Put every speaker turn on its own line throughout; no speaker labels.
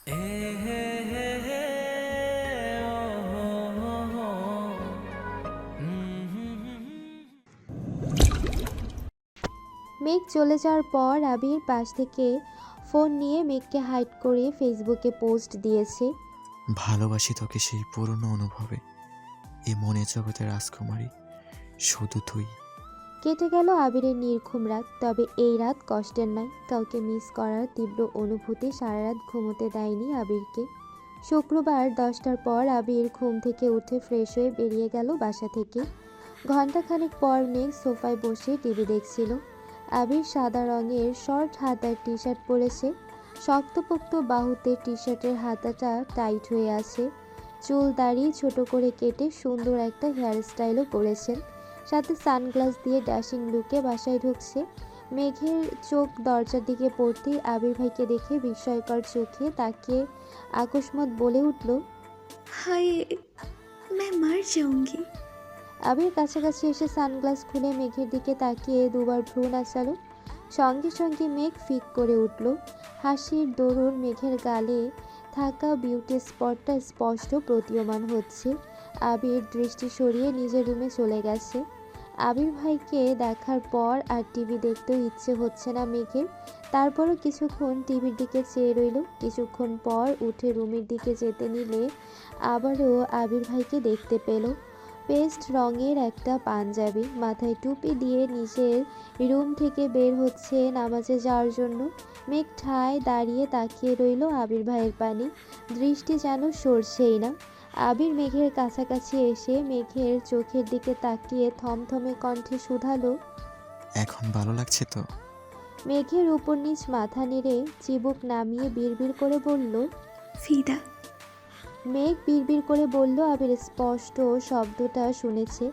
মেঘ চলে যাওয়ার পর আবির পাশ থেকে ফোন নিয়ে মেঘকে হাইড করে ফেসবুকে পোস্ট দিয়েছে,
ভালোবাসি তোকে সেই পুরনো অনুভবে, এই মনের জগতে রাজকুমারী শুধু তুই।
কেটে গেল আবিরের নির্ঘুম রাত। তবে এই রাত কষ্টের নয়। কাউকে মিস করার তীব্র অনুভূতি সারা রাত ঘুমোতে দেয়নি আবিরকে। শুক্রবার 10টার পর আবির ঘুম থেকে উঠে ফ্রেশ হয়ে বেরিয়ে গেল বাসা থেকে। ঘণ্টাখানেক পর মেঘ সোফায় বসে টিভি দেখছিল। আবির সাদা রঙের শর্ট হাতার টি শার্ট পরেছে। শক্তপোক্ত বাহুতে টি শার্টের হাতাটা টাইট হয়ে আছে। চুল দাড়ি ছোট করে কেটে সুন্দর একটা হেয়ার স্টাইলও করেছেন। সাথে সানগ্লাস দিয়ে ড্যাশিং লুকে বাসায় ঢুকছে। মেঘের চোখ দরজার দিকে পড়তেই আবির ভাইকে দেখে বিস্ময়কর চোখে তাকিয়ে আকস্মাত বলে উঠল,
हाय मैं मर जाऊंगी।
আবির কাছাকাছি এসে সানগ্লাস খুলে মেঘের দিকে তাকিয়ে দুবার ভ্রু নাচালো। সঙ্গে সঙ্গে মেঘ ফিক করে উঠল। হাসির দরুন মেঘের গালে থাকা বিউটি স্পটটা স্পষ্ট প্রতীয়মান হচ্ছে। আবির দৃষ্টি সরিয়ে নিজের রুমে চলে গেছে। আবির ভাইকে দেখার পর আর টিভি দেখতেও ইচ্ছে হচ্ছে না মেঘের। তারপরও কিছুক্ষণ টিভির দিকে চেয়ে রইল। কিছুক্ষণ পর উঠে রুমের দিকে যেতে নিলে আবারও আবির ভাইকে দেখতে পেল। পেস্ট রঙের একটা পাঞ্জাবি, মাথায় টুপি দিয়ে নিজের রুম থেকে বের হচ্ছে নামাজে যাওয়ার জন্য। মেঘ ঠায় দাঁড়িয়ে তাকিয়ে রইল আবির ভাইয়ের পানে। দৃষ্টি যেন সরছেই না। আবির মেঘের কাছাকাছি এসে মেঘের চোখের দিকে তাকিয়ে থমথমে কণ্ঠে শুধালো,
এখন ভালো লাগছে তো?
মেঘের উপর নিচ মাথা নেড়ে চিবুক নামিয়ে বিড়বিড় করে বলল,
ফিদা।
মেঘ বিড়বিড় করে বলল। আবির স্পষ্ট শব্দটা শুনেছে।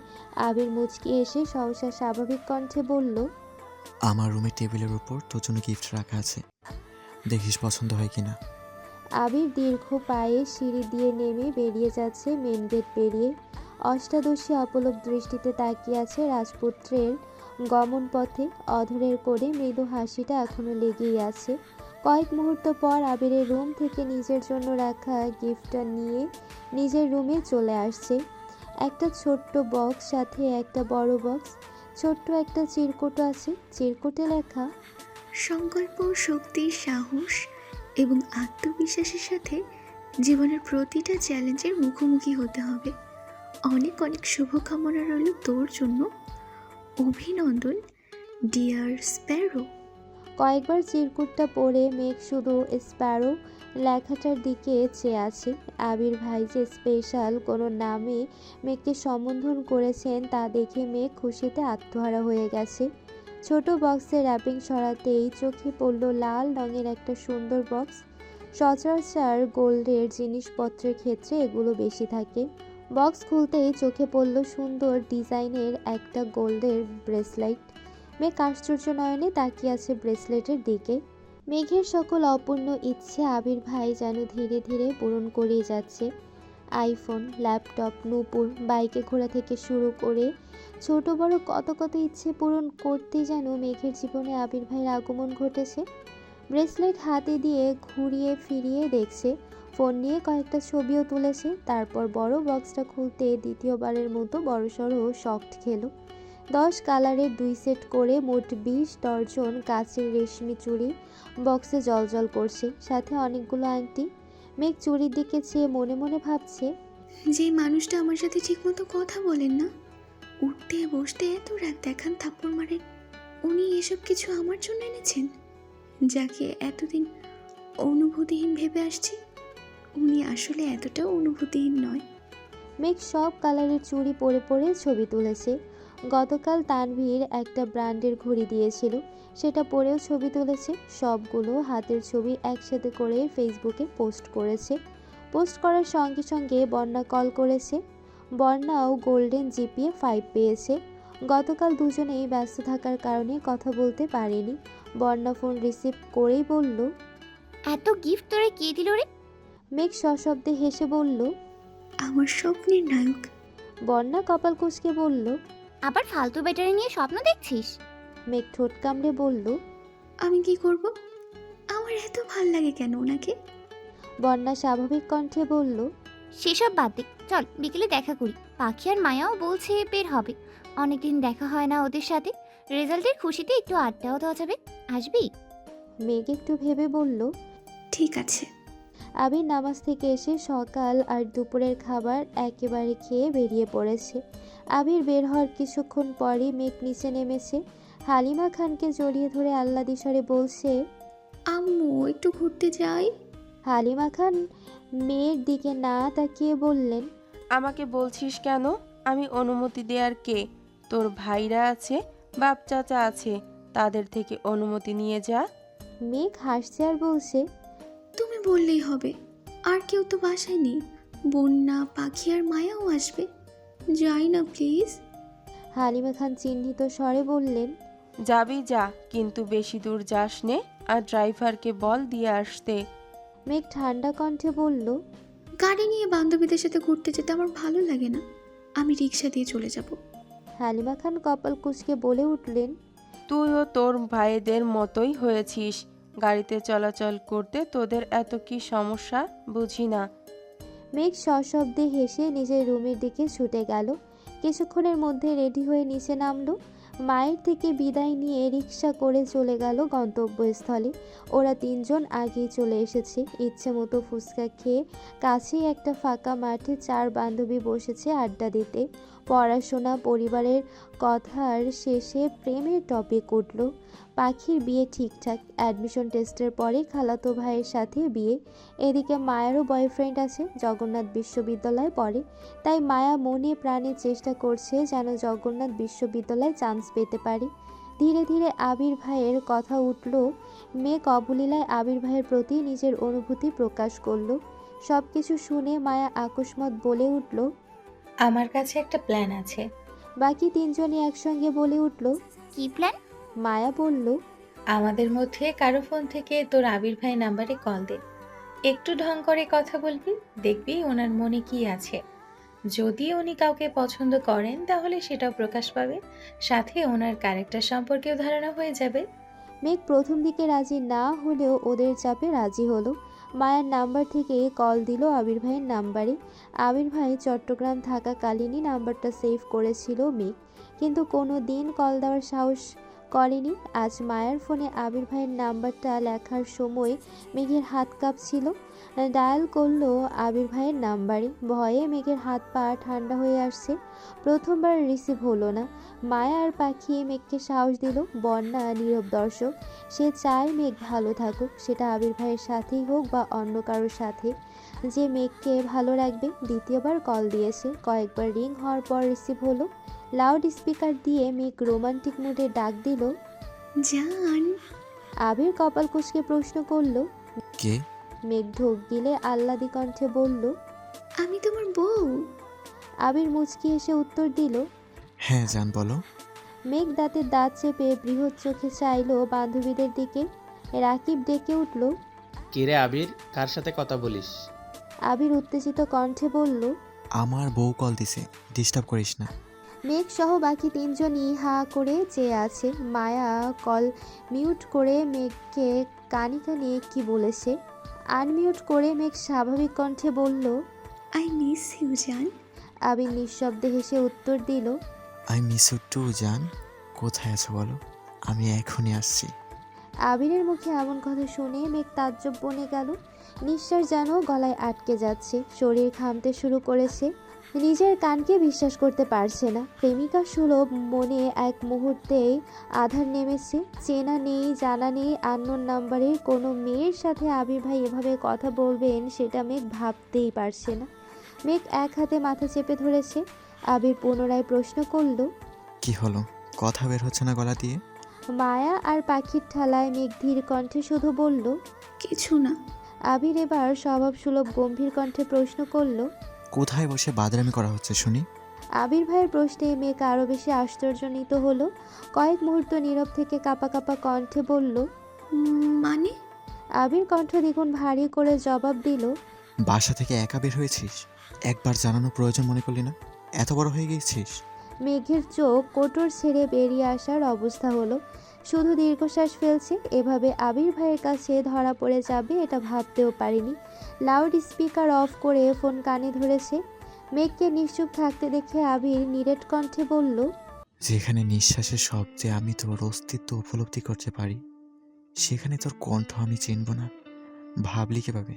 আবির মুচকি এসে সহসা স্বাভাবিক কণ্ঠে বলল,
আমার রুমের টেবিলের উপর তোর জন্য গিফট রাখা আছে, দেখিস পছন্দ হয় কিনা।
আবির দীর্ঘ পায়ে সিঁড়ি দিয়ে নেমে বেরিয়ে যাচ্ছে মেন গেট পেরিয়ে। অষ্টাদশী অপলক দৃষ্টিতে তাকিয়ে আছে রাজপুত্রের গমন পথে। অধরের কোণে মৃদু হাসিটা এখনো লেগেই আছে। কয়েক মুহূর্ত পর আবিরের রুম থেকে নিজের জন্য রাখা গিফটটা নিয়ে নিজের রুমে চলে আসছে। একটা ছোট্ট বক্স, সাথে একটা বড় বক্স। ছোট্ট একটা চিরকুটও আছে। চিরকুটে লেখা,
সংকল্প, শক্তি, সাহস এবং আত্মবিশ্বাসের সাথে জীবনের প্রতিটা চ্যালেঞ্জের মুখোমুখি হতে হবে। অনেক অনেক শুভকামনা রইল তোর জন্য। অভিনন্দন ডিয়ার স্প্যারো।
কয়েকবার চিরকুটটা পড়ে মেঘ শুধু স্প্যারো লেখাটার দিকে চেয়ে আছে। আবির ভাই যে স্পেশাল কোনো নামে মেঘকে সম্বোধন করেছেন তা দেখে মেঘ খুশিতে আত্মহারা হয়ে গেছে। ছোট বক্সের র্যাপিং সরাতেই চোখে পড়ল লাল রঙের একটা সুন্দর বক্স। সচরাচর গোল্ডের জিনিসপত্রের ক্ষেত্রে এগুলো বেশি থাকে। বক্স খুলতেই চোখে পড়ল সুন্দর ডিজাইনের একটা গোল্ডের ব্রেসলাইট। মেঘ আশ্চর্য নয়নে তাকিয়ে আছে ব্রেসলেটের দিকে। মেঘের সকল অপূর্ণ ইচ্ছে আবির ভাই যেন ধীরে ধীরে পূরণ করেই যাচ্ছে। আইফোন, ল্যাপটপ, নূপুর, বাইকে ঘোরা থেকে শুরু করে ছোট বড় কত কত ইচ্ছে পূরণ করতেই যেন মেঘের জীবনে আবির ভাইয়ের আগমন ঘটেছে। ব্রেসলেট হাতে দিয়ে ঘুরিয়ে ফিরিয়ে দেখছে। ফোন নিয়ে কয়েকটা ছবিও তুলেছে। তারপর বড় বক্সটা খুলতে দ্বিতীয়বারের মতো বড়সড় শক্ট খেলো। 10 কালারের 2 সেট করে মোট 20 ডর্জন কাচের রেশমি চুড়ি বক্সে জ্বলজ্বল করছে, সাথে অনেকগুলো আংটি। মেঘ চুড়ির দিকে চেয়ে মনে মনে ভাবছে,
যে মানুষটা আমার সাথে ঠিকমতো কথা বলেন না, উঠতে বসতে এত রাত দেখান, থাপ্পড় মারেন, উনি এসব কিছু আমার জন্য এনেছেন। যাকে এতদিন অনুভূতিহীন ভেবে আসছি, উনি আসলে এতটাও অনুভূতিহীন নয়।
মেঘ সব কালারের চুড়ি পরে পরে ছবি তুলেছে। গতকাল তানভীর একটা ব্র্যান্ডের ঘড়ি দিয়েছিল, সেটা পরেও ছবি তুলেছে। সবগুলো হাতের ছবি একসাথে করে ফেসবুকে পোস্ট করেছে। পোস্ট করার সঙ্গে সঙ্গে বন্যা কল করেছে। বন্যাও গোল্ডেন জিপিএ 5 পেয়েছে। গতকাল দুজনেই ব্যস্ত থাকার কারণে কথা বলতে পারেনি। বন্যা ফোন রিসিভ করেই বলল,
এত গিফট তোরে কে দিল রে?
মেঘ সশব্দে হেসে বলল।
আমার স্বপ্নের নায়ক।
বন্যা কপাল কুঁচকে বলল।
আবার ফালতু ব্যাটারি নিয়ে স্বপ্ন দেখছিস?
মেঘ ঠোঁট কামড়ে বলল,
আমি কি করব? আমার এত ভাল লাগে কেন ওনাকে?
বন্যা স্বাভাবিক কণ্ঠে বলল,
সেসব বাদ দে, চল বিকেলে দেখা করি। পাখি আর মায়াও বলছে বের হবে, অনেকদিন দেখা হয় না ওদের সাথে। রেজাল্টের খুশিতে একটু আড্ডাও দেওয়া যাবে, আসবি?
মেঘ একটু ভেবে বলল।
ঠিক আছে।
আবির নামাজ থেকে এসে সকাল আর দুপুরের খাবার একেবারে খেয়ে বেরিয়ে পড়েছে। আবির বের হওয়ার কিছুক্ষণ পরই মেঘ নিচে নেমেছে। হালিমা খানকে জড়িয়ে ধরে আহ্লাদি স্বরে বলছে।
আম্মু একটু ঘুরতে যাই।
হালিমা খান মেয়ের দিকে না তাকিয়ে বললেন,
আমাকে বলছিস কেন? আমি অনুমতি দেওয়ার কে? তোর ভাইরা আছে, বাপ চাচা আছে, তাদের থেকে অনুমতি নিয়ে যা।
মেঘ হাসছে আর বলছে,
তুমি বললেই হবে, আর কেউ তো বাসায় নেই। বন্যা, পাখি আর মায়াও আসবে। যাই না প্লিজ।
হালিমা খান চিহ্নিত স্বরে বললেন,
যাবি যা, কিন্তু বেশি দূর যাস নে, আর ড্রাইভারকে বল দিয়ে আসতে।
মেঘ ঠান্ডা কণ্ঠে বলল,
গাড়ি নিয়ে বান্ধবীদের সাথে ঘুরতে যেতে আমার ভালো লাগে না, আমি রিক্সা দিয়ে চলে যাব।
হালিমা খান কপাল কুঁচকে বলে উঠলেন,
তুইও তোর ভাইদের মতোই হয়েছিস, গাড়িতে চলাচল করতে তোদের এত কি সমস্যা বুঝি না।
মেঘ সশব্দে হেসে নিজের রুমের দিকে ছুটে গেল। কিছুক্ষণের মধ্যে রেডি হয়ে নিচে নামলো। মায়ের থেকে বিদায় নিয়ে রিক্সা করে চলে গেল গন্তব্যস্থলে। ওরা তিনজন আগেই চলে এসেছে। ইচ্ছে মতো ফুচকা খেয়ে কাছেই একটা ফাঁকা মাঠে চার বান্ধবী বসেছে আড্ডা দিতে। পড়াশোনা, পরিবারের কথার শেষে প্রেমের টপিক উঠল। পাখির বিয়ে ঠিকঠাক, অ্যাডমিশন টেস্টের পরে খালাতো ভাইয়ের সাথে বিয়ে। এদিকে মায়ারও বয়ফ্রেন্ড আছে, জগন্নাথ বিশ্ববিদ্যালয়ে পড়ে। তাই মায়া মনে প্রাণে চেষ্টা করছে যেন জগন্নাথ বিশ্ববিদ্যালয়ে চান্স পেতে পারে। ধীরে ধীরে আবির ভাইয়ের কথা উঠল। মেঘ অবলীলায় আবির ভাইয়ের প্রতি নিজের অনুভূতি প্রকাশ করলো। সব কিছু শুনে মায়া আকস্মাৎ বলে উঠল।
আমার কাছে একটা প্ল্যান আছে।
বাকি তিনজনই একসঙ্গে বলে উঠল।
কি প্ল্যান?
মায়া বলল,
আমাদের মধ্যে কারো ফোন থেকে তোর আবির ভাই নাম্বারে কল দে, একটু ঢং করে কথা বলবি, দেখবি ওনার মনে কি আছে। যদি উনি কাউকে পছন্দ করেন তাহলে সেটাও প্রকাশ পাবে, সাথে ওনার ক্যারেক্টার সম্পর্কেও ধারণা হয়ে যাবে।
মেঘ প্রথম দিকে রাজি না হলেও ওদের চাপে রাজি হলো। মায়ের নাম্বার থেকে কল দিল আবির ভাইয়ের নাম্বারে। আবির ভাই চট্টগ্রাম থাকাকালীনই নাম্বারটা সেভ করেছিল মেঘ, কিন্তু কোনো দিন কল দেওয়ার সাহস করেনি। আজ মায়ের ফোনে আবির ভাইয়ের নাম্বারটা লেখার সময় মেঘের হাত কাঁপছিল। ডায়াল করলো আবির ভাইয়ের নাম্বারে। ভয়ে মেঘের হাত পা ঠান্ডা হয়ে আসছে। প্রথমবার রিসিভ হলো না। মায়া আর পাখি মেঘকে সাহস দিল। বন্যা নীরব দর্শক। সে চায় মেঘ ভালো থাকুক, সেটা আবির ভাইয়ের সাথেই হোক বা অন্য কারোর সাথে, যে মেঘকে ভালো রাখবে। দ্বিতীয়বার কল দিয়েছে। কয়েকবার রিং হওয়ার পর রিসিভ হলো। লাউড স্পিকার দিয়ে মেঘ রোমান্টিক মুডে ডাক দিল,
জান।
আবির কপাল কুঁচকে প্রশ্ন করল।
কে?
মেঘ ঢোক গিলে আহ্লাদি কণ্ঠে বলল,
আমি তোমার বউ।
আবির মুচকি এসে উত্তর দিল।
হ্যাঁ জান, বলো।
মেঘ দাঁতের দাঁত চেপে বৃহৎ চোখে চাইলো বান্ধবীদের দিকে। রাকিব ডেকে উঠল।
কিরে আবির, কার সাথে কথা বলিস?
আবির উত্তেজিত কণ্ঠে বলল,
আমার বউ কল দিছে, ডিস্টার্ব করিস না।
মেঘ সহ বাকি তিনজনই হা করে চেয়ে আছে। মায়া কল মিউট করে মেঘকে কানে কানে কি বলেছে। আনমিউট করে মেঘ স্বাভাবিক কণ্ঠে বলল,
আই মিস ইউ জান।
আবির নিঃশব্দে হেসে উত্তর দিল,
আই মিস ইউ টু জান। কোথায় আছো বলো, আমি এখনই আসছি।
আবিরের মুখে এমন কথা শুনে মেঘ তাজ্জব বনে গেল। নিঃশ্বাস যেন গলায় আটকে যাচ্ছে, শরীর ঘামতে শুরু করেছে। নিজের কানকে বিশ্বাস করতে পারছে না। প্রেমিকা সুলভ মনে এক মুহূর্তেই আধার নেমেছে। চেনা নেই, জানা নেই আননোন নাম্বারের কোনো মেয়ের সাথে আবির ভাই এভাবে কথা বলবেন, সেটা মেঘ ভাবতেই পারছে না। মেঘ এক হাতে মাথা চেপে ধরেছে। আবির পুনরায় প্রশ্ন করল,
কি হলো, কথা বের হচ্ছে না গলা দিয়ে?
মায়া আর পাখির ঠালায় মেঘ ধীর কণ্ঠে শুধু বলল,
কিছু না।
আবির এবার স্বভাব সুলভ গম্ভীর কণ্ঠে প্রশ্ন করল,
কোথায় বসে বাদরামি করা হচ্ছে শুনি?
আবির ভাইয়ের প্রশ্নে মেঘ আরও বেশি আশ্চর্যান্বিত হলো। কয়েক মুহূর্ত নীরব থেকে কাঁপা কাঁপা কণ্ঠে বলল,
মানে?
আবির কণ্ঠ দ্বিগুণ ভারী করে জবাব দিল,
বাসা থেকে একা বের হয়েছিস? একবার জানানো প্রয়োজন মনে করলি না? এত বড় হয়ে গেছিস?
মেঘের চোখ কোটর ছেড়ে বেরিয়ে আসার অবস্থা হলো। শুধু দীর্ঘশ্বাস ফেলছে। এভাবে আবির ভাইয়ের কাছে ধরা পড়ে যাবে এটা ভাবতেও পারিনি। লাউড স্পিকার অফ করে ফোন কানে ধরেছে। মেঘকে নিশ্চুপ থাকতে দেখে আবির নিরেট কণ্ঠে বলল,
যেখানে নিঃশ্বাসের শব্দে আমি তোর অস্তিত্ব উপলব্ধি করতে পারি, সেখানে তোর কণ্ঠ আমি চিনব না, ভাবলি কিভাবে?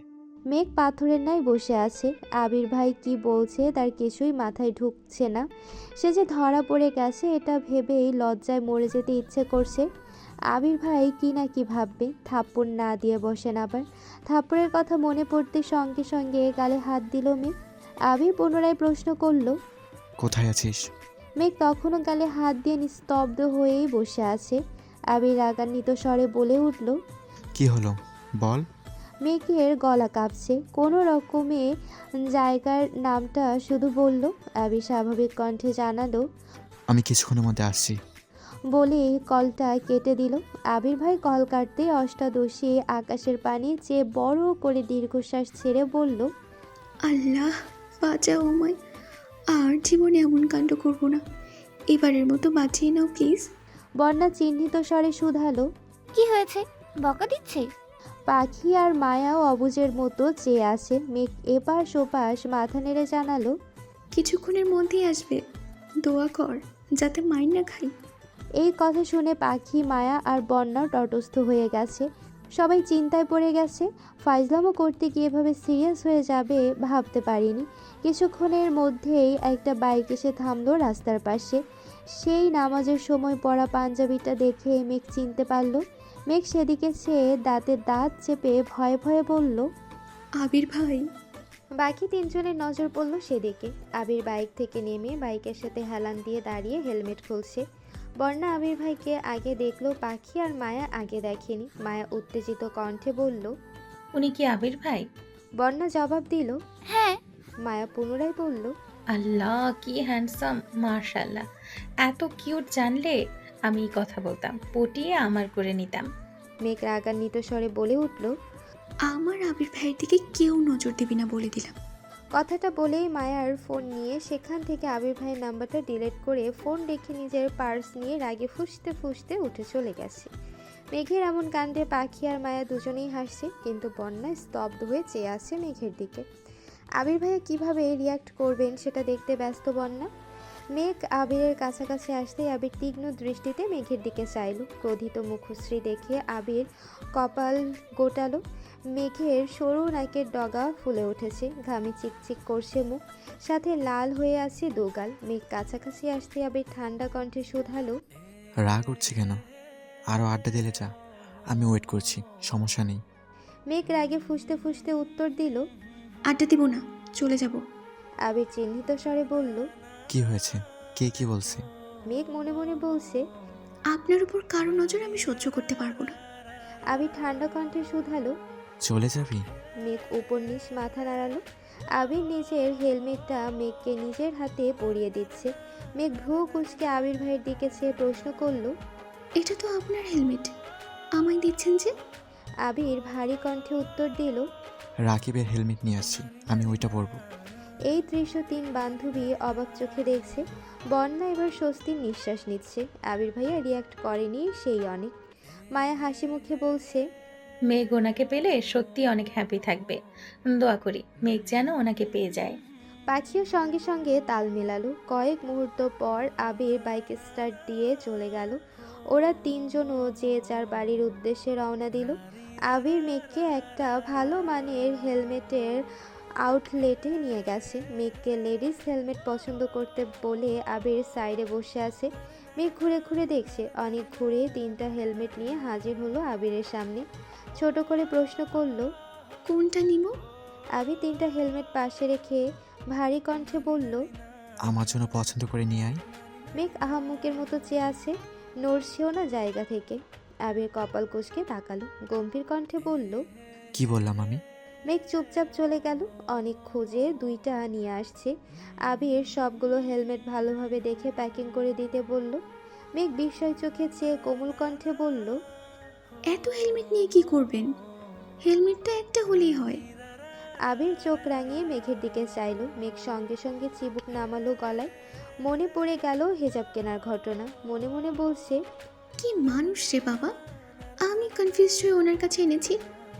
মেঘ পাথরের ন্যায় বসে আছে। আবির ভাই কি বলছে তার কিছুই মাথায় ঢুকছে না। সে যে ধরা পড়ে গেছে এটা ভেবেই লজ্জায় মরে যেতে ইচ্ছে করছে। আবির ভাই কি না কি ভাববে। থাপ্পড় না দিয়ে বসেন আবার। থাপ্পড়ের কথা মনে পড়তে সঙ্গে সঙ্গে গালে হাত দিল মেঘ। আবির পুনরায় প্রশ্ন করল,
কোথায় আছিস?
মেঘ তখনও গালে হাত দিয়ে নিস্তব্ধ হয়েই বসে আছে। আবির রাগান্বিত স্বরে বলে উঠল,
কি হলো বল।
মেঘের গলা কাঁপছে। কোনো রকমে জায়গার নামটা শুধু বলল। আবির স্বাভাবিক কণ্ঠে জানালো,
আমি কিছুক্ষণের মধ্যে আসছি।
বলেই কলটা কেটে দিল। আবির ভাই কল কাটতে অষ্টাদশী আকাশের পানি চেয়ে বড় করে দীর্ঘশ্বাস ছেড়ে বলল,
আল্লাহ বাঁচাও আমায়, আর জীবনে এমন কাণ্ড করব না, এবারের মতো বাঁচিয়ে নাও প্লিজ।
বন্যা চিহ্নিত স্বরে শুধালো।
কি হয়েছে? বকা দিচ্ছে?
পাখি আর মায়াও অবুজের মতো চেয়ে আছে। মেঘ এপাশ ওপাশ মাথা নেড়ে জানালো,
কিছুক্ষণের মধ্যেই আসবে, দোয়া কর যাতে মাইর না খাই।
এই কথা শুনে পাখি, মায়া আর বন্যা তটস্থ হয়ে গেছে। সবাই চিন্তায় পড়ে গেছে। ফাইজলামো করতে গিয়ে এভাবে সিরিয়াস হয়ে যাবে ভাবতে পারিনি। কিছুক্ষণের মধ্যেই একটা বাইক এসে থামলো রাস্তার পাশে। সেই নামাজের সময় পরা পাঞ্জাবিটা দেখে মেঘ চিনতে পারল। মেঘ সেদিকে চেয়ে দাঁতে দাঁত চেপে ভয়ে ভয়ে বলল,
আবির ভাই।
বাকি তিনজনের নজর পড়ল সেদিকে। আবির বাইক থেকে নেমে বাইকের সাথে হেলান দিয়ে দাঁড়িয়ে হেলমেট খুলছে। বন্যা আবির ভাইকে আগে দেখলো, পাখি আর মায়া আগে দেখেনি। মায়া উত্তেজিত কণ্ঠে বলল,
উনি কি আবির ভাই?
বন্যা জবাব দিল।
হ্যাঁ।
মায়া পুনরায় বলল,
আল্লাহ কি হ্যান্ডসাম, মার্শাল্লাহ। এত কিউট জানলে আমি কথা বলতাম, পটিয়ে আমার করে নিতাম।
মেঘ রাগান্বিত স্বরে বলে উঠল।
আমার আবির ভাইয়ের দিকে কেউ নজর দিবি না বলে দিলাম।
কথাটা বলেই মায়ার ফোন নিয়ে সেখান থেকে আবির ভাইয়ের নাম্বারটা ডিলিট করে ফোন রেখে নিজের পার্স নিয়ে রাগে ফুঁসতে ফুঁসতে উঠে চলে গেছে। মেঘের এমন কাণ্ডে পাখি আর মায়া দুজনেই হাসছে, কিন্তু বন্যা স্তব্ধ হয়ে চেয়ে আছে মেঘের দিকে। আবির ভাইয়া কিভাবে রিয়াক্ট করবেন সেটা দেখতে ব্যস্ত বন্যা। মেঘ আবিরের কাছাকাছি আসতেই আবির তীক্ষ্ণ দৃষ্টিতে মেঘের দিকে চাইল। ক্রোধিত মুখশ্রী দেখে আবির কপাল গোটালো। মেঘের সরু নাকের ডগা ফুলে উঠেছে, ঘামে চিকচিক করছে মুখ, সাথে লাল হয়ে আছে দুগাল। মেঘ কাছাকাছি আসতে আবির ঠান্ডা কণ্ঠে শুধালো,
রাগ উঠছে কেন? আরও আড্ডা দিলে যা, আমি ওয়েট করছি, সমস্যা নেই।
মেঘ রাগে ফুঁসতে ফুঁসতে উত্তর দিল,
আড্ডা দিব না, চলে যাব।
আবির চিহ্নিত স্বরে বলল,
কি হয়েছে? কে কি বলছে?
মেঘ মনে মনে বলছে।
আপনার উপর কারো নজর আমি সহ্য করতে পারবো না।
আবির ঠান্ডা কণ্ঠে শুধালো।
চলে যাবি?
মেঘ উপর নিচ মাথা নাড়ালো। আবির নিজের হেলমেটটা মেঘকে নিজের হাতে পরিয়ে দিচ্ছে। মেঘ ভ্রু কুঁচকে আবির ভাইয়ের দিকে চেয়ে প্রশ্ন করলো,
এটা তো আপনার হেলমেট, আমায় দিচ্ছেন যে?
আবির ভারী কণ্ঠে উত্তর দিল,
রাকিবের হেলমেট নিয়ে আসছি, আমি ওইটা পরবো।
এই দৃশ্য তিন বান্ধবী অবাক চোখে দেখছে। বন্যা এবার স্বস্তির নিঃশ্বাস নিচ্ছে। আবির ভাইয়া রিয়াক্ট করেনি সেই অনেক। মায়া হাসি মুখে বলছে,
মেঘ ওনাকে পেলে সত্যি অনেক হ্যাপি থাকবে। দোয়া করি মেঘ যেন ওনাকে পেয়ে যায়।
পাখিও সঙ্গে সঙ্গে তাল মেলালো। কয়েক মুহূর্ত পর আবির বাইক স্টার্ট দিয়ে চলে গেল। ওরা তিনজনও যে যার বাড়ির উদ্দেশ্যে রওনা দিল। আবির মেঘকে একটা ভালো মানের হেলমেটের আউটলেটে নিয়ে গেছে। মেঘকে লেডিস হেলমেট পছন্দ করতে বলে আবির সাইডে বসে আছে। মেঘ ঘুরে ঘুরে দেখছে। অনেক ঘুরে তিনটা হেলমেট নিয়ে হাজির হলো আবিরের সামনে। ছোট করে প্রশ্ন করলো,
কোনটা নিব?
আবির তিনটা হেলমেট পাশে রেখে ভারী কণ্ঠে বলল,
আমার জন্য পছন্দ করে নিয়ে আয়।
মেঘ আহাম্মুকের মতো চেয়ে আছে, নড়ছেও না জায়গা থেকে। আবির কপাল কুঁচকে তাকালো, গম্ভীর কণ্ঠে বলল,
কি বললাম আমি?
মেঘ চুপচাপ চলে গেল। অনেক খুঁজে দুইটা নিয়ে আসছে। আবির সবগুলো হেলমেট ভালোভাবে দেখে প্যাকিং করে দিতে বলল। মেঘ বিস্ময় চোখে চেয়ে কোমল কণ্ঠে বলল,
এত হেলমেট নিয়ে কি করবেন? হেলমেটটা একটা হলেই হয়।
আবির চোখ রাঙিয়ে মেঘের দিকে চাইল। মেঘ সঙ্গে সঙ্গে চিবুক নামালো গলায়। মনে পড়ে গেল হেজাব কেনার ঘটনা। মনে মনে বলছে,
কি মানুষ রে বাবা! আমি কনফিউজড হয়ে ওনার কাছে এনেছি,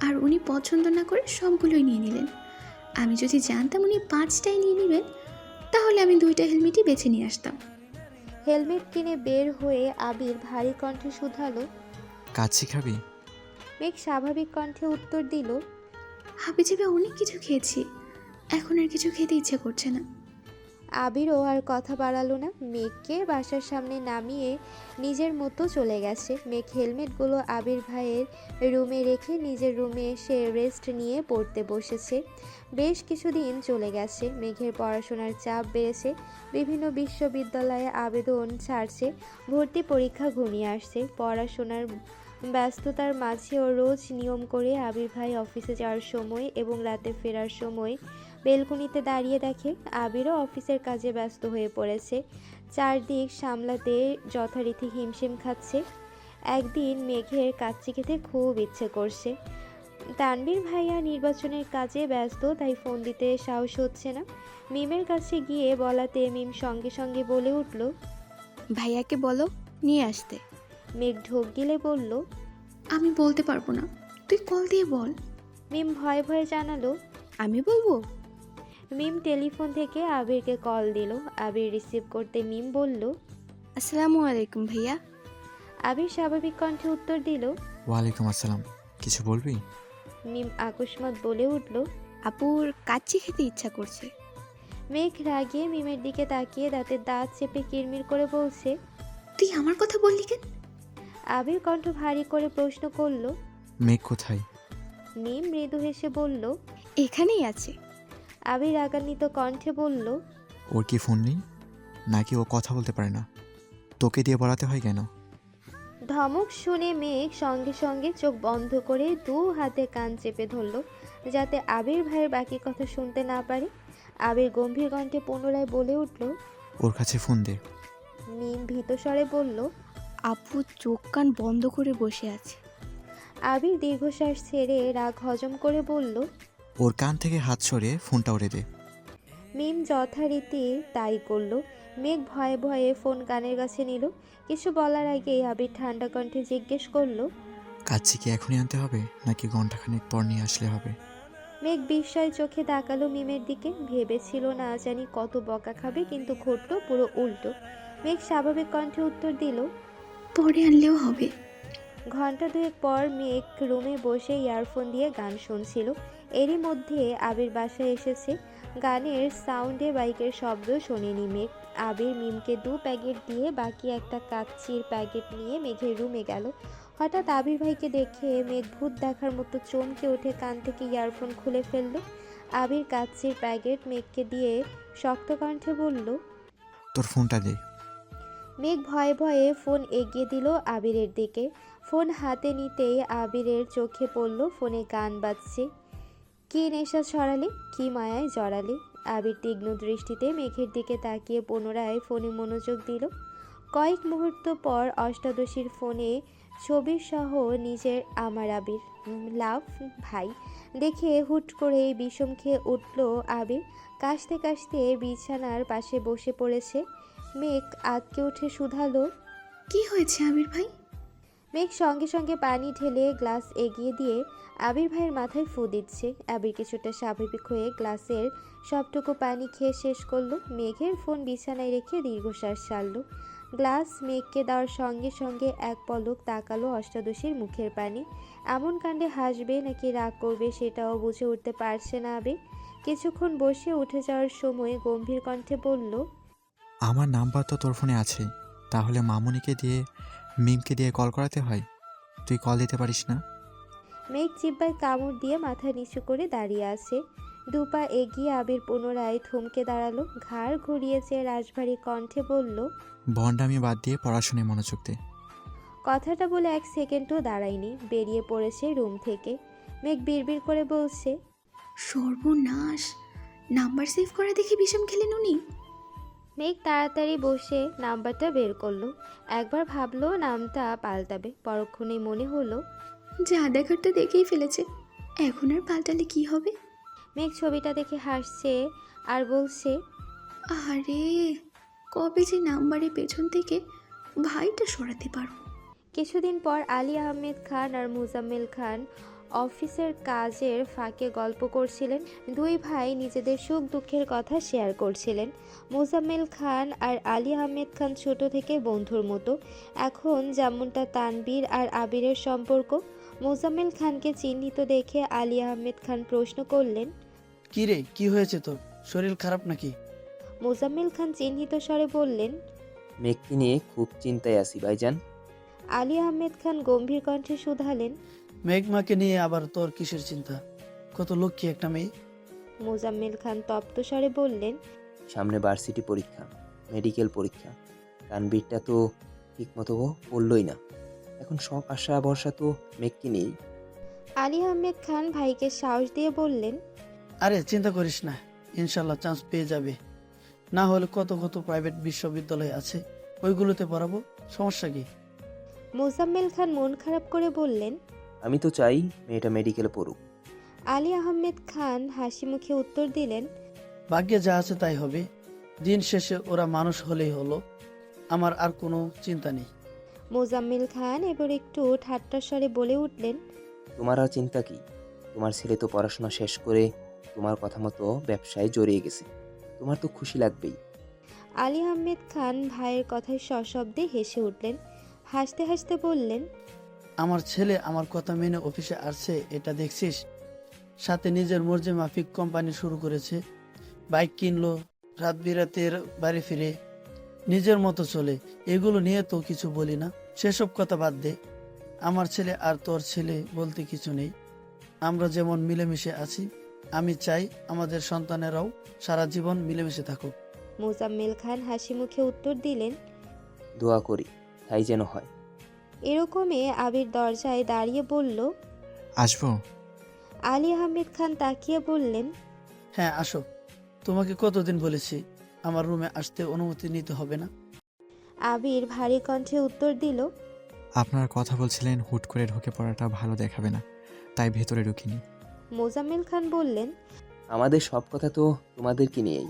আর উনি পছন্দ না করে সবগুলোই নিয়ে নিলেন। আমি যদি জানতাম উনি 5টাই নিয়ে নেবেন, তাহলে আমি 2টা হেলমেটই বেছে নিয়ে আসতাম।
হেলমেট কিনে বের হয়ে আবির ভারী কণ্ঠে শুধালো।
কাচ্চি খাবি?
মেঘ স্বাভাবিক কণ্ঠে উত্তর দিল।
হাবিজাবি অনেক কিছু খেয়েছি, এখন আর কিছু খেতে ইচ্ছে করছে না।
আবিরও আর কথা বাড়ালো না, মেঘকে বাসার সামনে নামিয়ে নিজের মতো চলে গেছে। মেঘ হেলমেটগুলো আবির ভাইয়ের রুমে রেখে নিজের রুমে এসে রেস্ট নিয়ে পড়তে বসেছে। বেশ কিছুদিন চলে গেছে, মেঘের পড়াশোনার চাপ বেড়েছে, বিভিন্ন বিশ্ববিদ্যালয়ে আবেদন ছাড়ছে, ভর্তি পরীক্ষা ঘনিয়ে আসছে। পড়াশোনার ব্যস্ততার মাঝেও রোজ নিয়ম করে আবির ভাই অফিসে যাওয়ার সময় এবং রাতে ফেরার সময় বেলকনিতে দাঁড়িয়ে দেখে আবিরও অফিসের কাজে ব্যস্ত হয়ে পড়েছে, চারদিক সামলাতে যথারীতি হিমশিম খাচ্ছে। একদিন মেঘের কাচ্চি খেতে খুব ইচ্ছে করছে। তানভীর ভাইয়া নির্বাচনের কাজে ব্যস্ত, তাই ফোন দিতে সাহস হচ্ছে না। মিমের কাছে গিয়ে বলাতে মিম সঙ্গে সঙ্গে বলে উঠল।
ভাইয়াকে বলো নিয়ে আসতে।
মেঘ ঢোক গিলে বলল।
আমি বলতে পারবো না, তুই কল দিয়ে বল।
মিম ভয়ে ভয়ে জানালো।
আমি বলবো?
মিম টেলিফোন থেকে আবিরকে কল দিল। আবির রিসিভ করতে মিম বলল।
আসসালামু আলাইকুম ভাইয়া।
আবির স্বাভাবিক কণ্ঠে উত্তর দিল।
ওয়ালাইকুম আসসালাম। কিছু বলবি?
মিম আকস্মাত বলে উঠল।
আপুর কাচ্চি খেতে ইচ্ছা করছে।
মেঘ রাগিয়ে মিমের দিকে তাকিয়ে দাঁতের দাঁত চেপে কিরমির করে বলছে।
তুই আমার কথা বললি কেন?
আবির কণ্ঠ ভারী করে প্রশ্ন করল।
মেঘ কোথায়?
মিম মৃদু হেসে বলল।
এখানেই আছে।
আবির রাগান্বিত কণ্ঠে বলল।
ওর কি ফোন নেই, নাকি ও কথা বলতে পারে না? তোকে দিয়ে বলাতে হয় কেন?
ধমক শুনে মেঘ সঙ্গে সঙ্গে চোখ বন্ধ করে 2 হাতে কান চেপে ধরল, যাতে আবির ভাইয়ের বাকি কথা শুনতে না পারে। আবির গম্ভীর কণ্ঠে পুনরায় বলে উঠল।
ওর কাছে ফোন দে।
মিম ভীত স্বরে বলল।
আপু চোখ কান বন্ধ করে বসে আছে।
আবির দীর্ঘশ্বাস ছেড়ে রাগ হজম করে বলল।
ওর কান থেকে হাত সরিয়ে ফোনটা ওরে দে।
মিম যথারীতি তাই করল। মেঘ ভয়ে ভয়ে ফোন কানের কাছে নিল। কিছু বলার আগেই আবির ঠান্ডা কণ্ঠে জিজ্ঞেস করল।
কাচ্চি কি এখনই আনতে হবে, নাকি ঘন্টাখানেক পর নিয়ে আসলে হবে?
মেঘ বিস্ময় চোখে তাকালো মিমের দিকে। ভেবেছিল না জানি কত বকা খাবে, কিন্তু ঘটল পুরো উল্টো। মেঘ স্বাভাবিক কণ্ঠে উত্তর দিল।
পরে আনলেও হবে।
ঘন্টা 2 পর মেঘ রুমে বসে ইয়ারফোন দিয়ে গান শুনছিল। এরই মধ্যে আবির বাসায় এসেছে। গানের সাউন্ডে বাইকের শব্দ শোনেনি মেঘ। আবির মিমকে 2 প্যাকেট দিয়ে বাকি একটা কাচ্চির প্যাকেট নিয়ে মেঘের রুমে গেল। হঠাৎ আবির ভাইকে দেখে মেঘ ভূত দেখার মতো চমকে উঠে কান থেকে ইয়ারফোন খুলে ফেলল। আবির কাচ্চির প্যাকেট মেঘকে দিয়ে শক্ত কণ্ঠে বলল।
তোর ফোনটা দে।
মেঘ ভয়ে ভয়ে ফোন এগিয়ে দিল আবিরের দিকে। ফোন হাতে নিতেই আবিরের চোখে পড়ল ফোনে গান বাজছে। কি নেশা ছড়ালে, কি মায়ায় জড়ালে। আবির তীক্ষ্ণ দৃষ্টিতে মেঘের দিকে তাকিয়ে পুনরায় ফোনে মনোযোগ দিল। কয়েক মুহূর্ত পর অষ্টাদশীর ফোনে ছবির সহ নিজের আমার আবির লাভ ভাই দেখে হুট করে বিষম খেয়ে উঠল আবির। কাশতে কাশতে বিছানার পাশে বসে পড়েছে। মেঘ আতকে উঠে শুধালো।
কি হয়েছে আবির ভাই?
মেঘ সঙ্গে সঙ্গে পানি ঢেলে গ্লাস এগিয়ে দিয়ে আবির ভাইয়ের মাথায় ফু দিচ্ছে। আবির কিছুটা স্বাভাবিক হয়ে গ্লাসের সবটুকু পানি খেয়ে শেষ করলো। মেঘের ফোন বিছানায় রেখে দীর্ঘশ্বাস ছাড়ল। গ্লাস মেঘকে দেওয়ার সঙ্গে সঙ্গে এক পলক তাকালো অষ্টাদশীর মুখের পানি। এমন কাণ্ডে হাসবে নাকি রাগ করবে সেটাও বুঝে উঠতে পারছে না আবির। কিছুক্ষণ বসে উঠে যাওয়ার সময় গম্ভীর কণ্ঠে বলল।
আমার নাম্বার তো তোর ফোনে আছে, তাহলে মামুনিকে দিয়ে মিমকে দিয়ে কল করাতে হয়? তুই কল দিতে পারিস না?
মেঘ জিহ্বায় কামড় দিয়ে মাথা নিচু করে দাঁড়িয়ে আছে। 2 পা এগিয়ে আবির পুনরায় থমকে দাঁড়ালো। ঘাড় ঘুরিয়ে চেয়ে রাশভারী কণ্ঠে বলল।
ভণ্ডামি বাদ দিয়ে পড়াশোনায় মনোযোগ দে।
কথাটা বলে 1 সেকেন্ডও দাঁড়ায়নি, বেরিয়ে পড়েছে রুম থেকে। মেঘ বিড়বিড় করে বলছে।
সর্বনাশ! নাম্বার সেভ করা দেখে বিষম খেলেন উনি।
মেঘ তাড়াতাড়ি বসে নাম্বারটা বের করলো। একবার ভাবলো নামটা পাল্টাবে, পরক্ষণেই মনে হলো
যা দেখার তো দেখেই ফেলেছে, এখন আর পাল্টালে কি হবে?
মেঘ ছবিটা দেখে হাসছে আর বলছে।
আরে কবে যে নাম্বারের পেছন থেকে ভাইটা সরাতে পারো।
কিছুদিন পর আলী আহমেদ খান আর মুজাম্মেল খান অফিসের কাজের ফাঁকে গল্প করছিলেন। দুই ভাই নিজেদের সুখ দুঃখের কথা শেয়ার করছিলেন। মুজাম্মেল খান আর আলী আহমেদ খান ছোট থেকে বন্ধুর মতো। এখন যেমনটা তানবীর আর আবিরের সম্পর্ক। মুজাম্মেল খানকে চিহ্নিত দেখে আলী আহমেদ খান প্রশ্ন করলেন,
কি রে, কি হয়েছে তোর? শরীর খারাপ নাকি?
মুজাম্মেল খান চিহ্নিত স্বরে বললেন,
মেঘকে নিয়ে খুব চিন্তায় আছি ভাইজান।
আলী আহমেদ খান গম্ভীর কণ্ঠে শুধালেন,
মেঘমাকে নিয়ে আবার তোর কিসের চিন্তা? কত লক্ষ্মী একটা মেয়ে।
মুজাম্মেল খান তপ্ত স্বরে বললেন,
সামনে ভার্সিটি পরীক্ষা, মেডিকেল পরীক্ষা। তানবীরটা তো ঠিক মতো পড়লই না। এখন সব আশা ভরসা তো মেঘকে নিয়েই।
আলী আহমেদ খান ভাইকে সাহস দিয়ে বললেন,
আরে চিন্তা করিস না, ইনশাল্লাহ চান্স পেয়ে যাবে। না হলে কত কত প্রাইভেট বিশ্ববিদ্যালয় আছে, ওইগুলোতে পড়াবো, সমস্যা কি?
মোজাম্মেল খান মন খারাপ করে বললেন,
আমি তো চাই মেয়েটা মেডিকেলে পড়ুক।
আলী আহমেদ খান হাসি মুখে উত্তর দিলেন,
ভাগ্যে যা আছে তাই হবে। দিন শেষে ওরা মানুষ হলেই হলো, আমার আর কোনো চিন্তা নেই।
মোজাম্মেল খান এবার একটু ঠাট্টার স্বরে বলে উঠলেন,
তোমার আর চিন্তা কি? তোমার ছেলে তো পড়াশোনা শেষ করে তোমার কথা মতো ব্যবসায় জড়িয়ে গেছে, তোমার তো খুশি লাগবেই।
আলী আহমেদ খান ভাইয়ের কথায় সশব্দে হেসে উঠলেন। হাসতে হাসতে বললেন,
আমার ছেলে আমার কথা মেনে অফিসে আসছে, এটা দেখছিস? সাথে নিজের মর্জি মাফিক কোম্পানি শুরু করেছে, বাইক কিনলো, রাত বিরাতের বাড়ি ফিরে নিজের মতো চলে। এগুলো নিয়ে তো কিছু বলি না, সেসব কথা বাদ দে। আমার ছেলে আর তোর ছেলে বলতে কিছু নেই, আমরা যেমন মিলেমিশে আছি, আমি চাই আমাদের সন্তানেরাও সারা জীবন মিলেমিশে থাকুক।
মোজাম্মেল খান হাসি মুখে উত্তর দিলেন,
দোয়া করি তাই যেন হয়।
এরকমে আবির দরজায় দাঁড়িয়ে বলল,
আসবো?
আলী আহমেদ খান তাকিয়ে বললেন,
হ্যাঁ আসো, তোমাকে কতদিন বলেছি আমার রুমে আসতে অনুমতি নিতে হবে না?
আবির ভারী কণ্ঠে উত্তর দিল,
আপনারা কথা বলছিলেন, হুট করে ঢুকে পড়াটা ভালো দেখাবে না, তাই ভেতরে ঢুকিনি।
মোজাম্মেল খান বললেন,
আমাদের সব কথা তো তোমাদেরকে নিয়েই,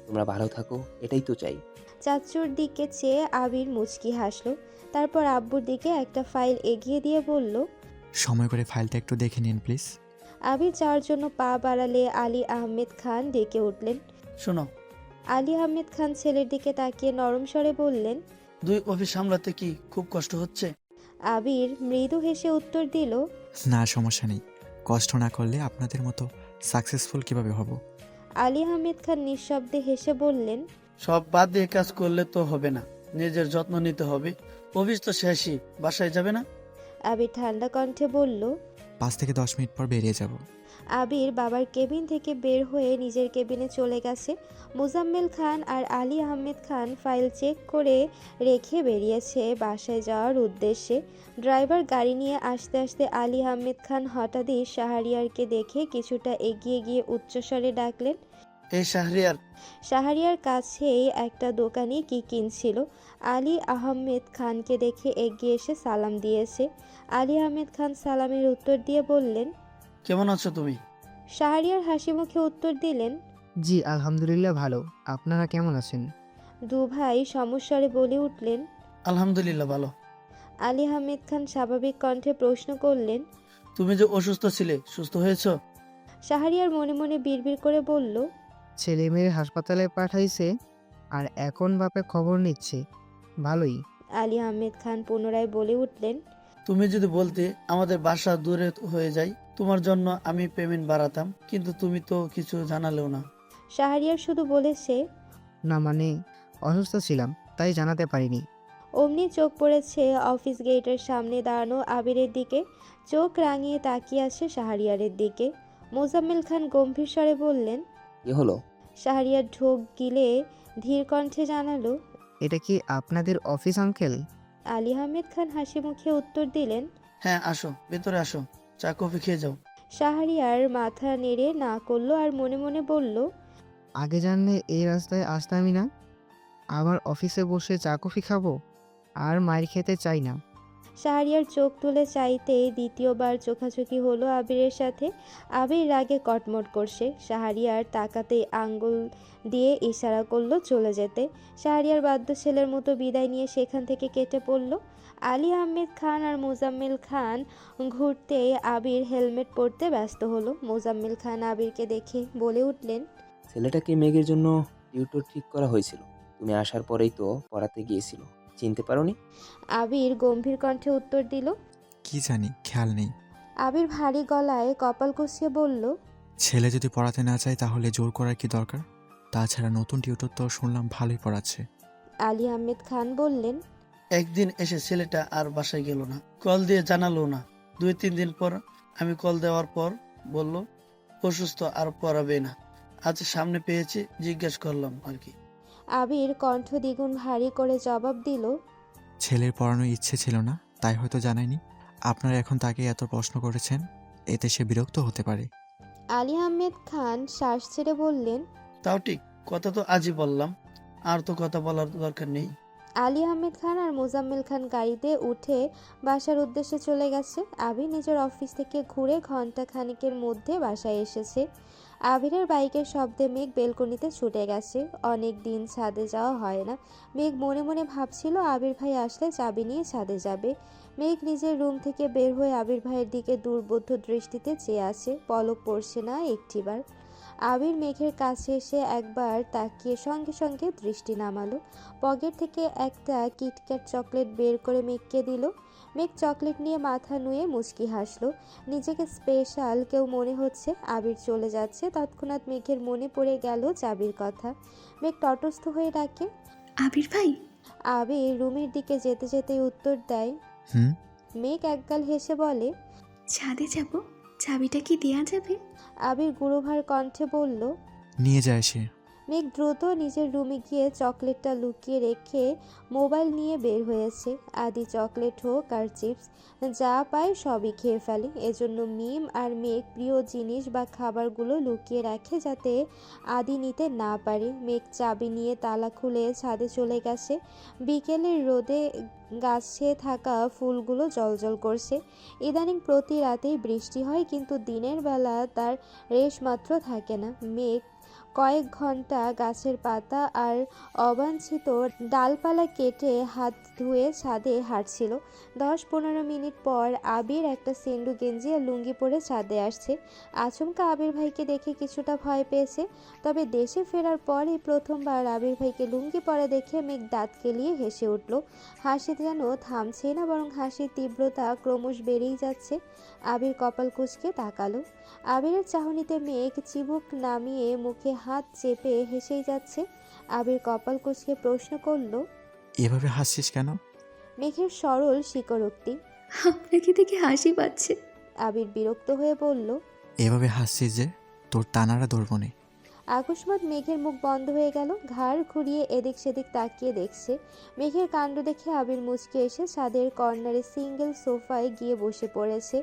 তোমরা ভালো থাকো এটাই তো চাই।
চাচুর দিকে চেয়ে আবির মুচকি হাসলো। তারপর আব্বুর দিকে একটা ফাইল এগিয়ে দিয়ে বলল,
সময় করে ফাইলটা একটু দেখে নিন প্লিজ।
আবির যাওয়ার জন্য পা বাড়ালে আলী আহমেদ খান ডেকে উঠলেন।
শোনো,
আলী আহমেদ খান ছেলের দিকে তাকিয়ে নরম স্বরে বললেন,
দুই অফিস সামলাতে কি খুব কষ্ট হচ্ছে?
আবির মৃদু হেসে উত্তর দিল,
না সমস্যা নেই, কষ্ট না করলে আপনাদের মতো সাকসেসফুল কিভাবে হব?
আলী আহমেদ খান নিঃশব্দে হেসে বললেন,
সব বাদ দিয়ে কাজ করলে তো হবে না, নিজের যত্ন নিতে হবে। অফিস তো শেষই, বাসায় যাবে না?
আবির ঠান্ডা কণ্ঠে বলল।
5 থেকে 10 মিনিট পর বেরিয়ে যাব।
আবির বাবার কেবিন থেকে বের হয়ে নিজের কেবিনে চলে গেছে। মোজাম্মেল খান আর আলী আহমেদ খান ফাইল চেক করে রেখে বেরিয়েছে বাসায় যাওয়ার উদ্দেশ্যে। ড্রাইভার গাড়ি নিয়ে আসতে আসতে আলী আহমেদ খান হঠাৎই শাহরিয়ারকে দেখে কিছুটা এগিয়ে গিয়ে উচ্চস্বরে ডাকলেন।
এই শাহরিয়ার।
শাহরিয়ার কাছেই একটা দোকানি কি কিনছিল। আলী আহমেদ খানকে দেখে এগিয়ে এসে সালাম দিয়েছে। আলী আহমেদ খান সালামের উত্তর দিয়ে বললেন,
কেমন আছো তুমি?
শাহরিয়ার হাসি মুখে উত্তর দিলেন,
জি আলহামদুলিল্লাহ ভালো, আপনারা কেমন আছেন?
দু ভাই সমস্বরে বলে উঠলেন,
আলহামদুলিল্লাহ ভালো।
আলী আহমেদ খান স্বাভাবিক কণ্ঠে প্রশ্ন করলেন,
তুমি যে অসুস্থ ছিলে, সুস্থ হয়েছো?
শাহরিয়ার মনে মনে বিড়বিড় করে বলল,
ছেলে মেয়ে হাসপাতালে পাঠাইছে আর এখন বাপে খবর নিচ্ছে, ভালোই।
আলী আহমেদ খান পুনরায় বলে উঠলেন,
তুমি যদি বলতে আমাদের বাসা দূরে হয়ে যায়, তোমার জন্য আমি পেমেন্ট বাড়াতাম, কিন্তু তুমি তো কিছু জানালেও না।
শাহরিয়ার শুধু বলেছে,
না মানে অসুস্থ ছিলাম তাই জানাতে পারিনি।
অমনি চোখ পড়েছে অফিস গেটের সামনে দাঁড়ানো আবিরের দিকে। চোখ রাঙিয়ে তাকিয়ে আছে শাহরিয়ারের দিকে। মোজাম্মেল খান গম্ভীর স্বরে বললেন,
কি হলো?
শাহরিয়ার ঢোক গিলে ধীর কণ্ঠে জানালো,
এটা কি আপনাদের অফিস আঙ্কেল?
আলী আহমেদ খান হাসি মুখে উত্তর দিলেন,
হ্যাঁ আসো, ভেতরে আসো, চা কফি খেয়ে যাও।
শাহরিয়ার মাথা নেড়ে না করলো আর মনে মনে বলল,
আগে জানলে এই রাস্তায় আসতামই না, আবার অফিসে বসে চা কফি খাবো, আর মায়ের খেতে চাই না।
শাহরিয়ার চোখ তুলে চাইতেই দ্বিতীয়বার চোখাচোখি হলো আবিরের সাথে। আবির রাগে কটমট করছে। শাহরিয়ার তাকাতেই আঙ্গুল দিয়ে ইশারা করলো চলে যেতে। শাহরিয়ার বাধ্য ছেলের মতো বিদায় নিয়ে সেখান থেকে কেটে পড়ল। আলী আহমেদ খান আর মোজাম্মেল খান ঘুরতে আবির হেলমেট পরতে ব্যস্ত হলো। মোজাম্মেল খান আবিরকে দেখে বলে উঠলেন,
ছেলেটাকে মেঘের জন্য টিউটর ঠিক করা হয়েছিল, তুমি আসার পরেই তো পড়াতে গিয়েছিল, চিনতে পারোনি?
আবির গম্ভীর কণ্ঠে উত্তর দিল।
কি জানি, খেয়াল নেই।
আবির ভারী গলায় কপাল কুঁচকে বলল,
ছেলে যদি পড়াতে না চায় তাহলে জোর করার কি দরকার? তাছাড়া নতুন টিউটর তো শুনলাম ভালোই পড়াচ্ছে।
আলী আহমেদ খান বললেন,
একদিন এসে ছেলেটা আর বাসায় গেল না, কল দিয়ে জানালো না। 2-3 দিন পর আমি কল দেওয়ার পর বলল অসুস্থ আর পড়াবে না। আজ সামনে পেয়েছি, জিজ্ঞেস করলাম আর কি।
আবির কণ্ঠ দ্বিগুণ ভারী করে জবাব দিল,
ছেলের পড়ানোর ইচ্ছে ছিল না, তাই হয়তো জানায়নি। আপনারা এখন তাকে এত প্রশ্ন করেছেন, এতে সে বিরক্ত হতে পারে।
আলী আহমেদ খান শ্বাস ছেড়ে বললেন,
তাও ঠিক, কথা তো আজই বললাম, আর তো কথা বলার দরকার নেই।
আলী আহমেদ খান আর মোজাম্মেল খান গাড়িতে উঠে বাসার উদ্দেশ্যে চলে গেছে। আবির নিজের অফিস থেকে ঘুরে ঘন্টা খানিকের মধ্যে বাসায় এসেছে। আবিরের বাইকের শব্দে মেঘ বেলকনিতে ছুটে গেছে। অনেক দিন ছাদে যাওয়া হয় না। মেঘ মনে মনে ভাবছিল আবির ভাই আসলে চাবি নিয়ে ছাদে যাবে। মেঘ নিজের রুম থেকে বের হয়ে আবির ভাইয়ের দিকে দুর্বোধ্য দৃষ্টিতে চেয়ে আছে। পলক পড়ছে না একটিবার। আবির মেঘের কাছে এসে একবার তাকিয়ে সঙ্গে সঙ্গে দৃষ্টি নামালো। পকেট থেকে একটা কিটক্যাট চকলেট বের করে মেঘকে দিল। মেঘ চকলেট নিয়ে মাথা নুয়ে মুচকি হাসলো। নিজেকে স্পেশাল কেউ মনে হচ্ছে। আবির চলে যাচ্ছে, তৎক্ষণাৎ মেঘের মনে পড়ে গেল চাবির কথা। মেঘ তটস্থ হয়ে ডাকে,
আবির ভাই।
আবির রুমের দিকে যেতে যেতে উত্তর দেয়।
হুম।
মেঘ একগাল হেসে বলে,
ছাদে যাব, চাবিটা কি দেয়া যাবে?
আবির গুরুভার কণ্ঠে বলল।
নিয়ে যায় সে।
মেঘ দ্রুত নিজের রুমে গিয়ে চকলেটটা লুকিয়ে রেখে মোবাইল নিয়ে বের হয়েছে। আদি চকলেট হোক আর চিপস, যা পায় সবই খেয়ে ফেলে। এজন্য মিম আর মেঘ প্রিয় জিনিস বা খাবারগুলো লুকিয়ে রাখে যাতে আদি নিতে না পারে। মেঘ চাবি নিয়ে তালা খুলে ছাদে চলে গেছে। বিকেলের রোদে গাছে থাকা ফুলগুলো জ্বলজ্বল করছে। ইদানিং প্রতি রাতেই বৃষ্টি হয়, কিন্তু দিনের বেলা তার রেশ মাত্র থাকে না। মেঘ কয়েক ঘন্টা গাছের পাতা আর অবাঞ্ছিত ডালপালা কেটে হাত ধুয়ে ছাদে হাঁটছিল। 10-15 মিনিট পর আবির একটা সেন্ডু গেঞ্জি আর লুঙ্গি পরে ছাদে আসছে। আচমকা আবির ভাইকে দেখে কিছুটা ভয় পেয়েছে। তবে দেশে ফেরার পরই প্রথমবার আবির ভাইকে লুঙ্গি পরে দেখে মেঘ দাঁত কেলিয়ে হেসে উঠল। হাসি যেন থামছে না, বরং হাসির তীব্রতা ক্রমশ বেড়েই যাচ্ছে। আবির কপাল কুঁচকে তাকালো। আবিরের চাহনিতে মেঘ চিবুক নামিয়ে মুখে হাত চেপে হেসেই যাচ্ছে। আবির কপাল কুঁচকে প্রশ্ন করল,
এভাবে হাসছিস কেন?
মেঘের সরল স্বীকারোক্তি।
আপনাকে দেখে হাসি পাচ্ছে।
আবির বিরক্ত হয়ে বলল,
এভাবে হাসছিস যে তোর টানারা ধরবো নে।
আকস্মাৎ মেঘের মুখ বন্ধ হয়ে গেল। ঘাড় ঘুরিয়ে এদিক সেদিক তাকিয়ে দেখছে। মেঘের কাণ্ড দেখে আবির মুচকে এসে ছাদের কর্নারে সিঙ্গেল সোফায় গিয়ে বসে পড়েছে।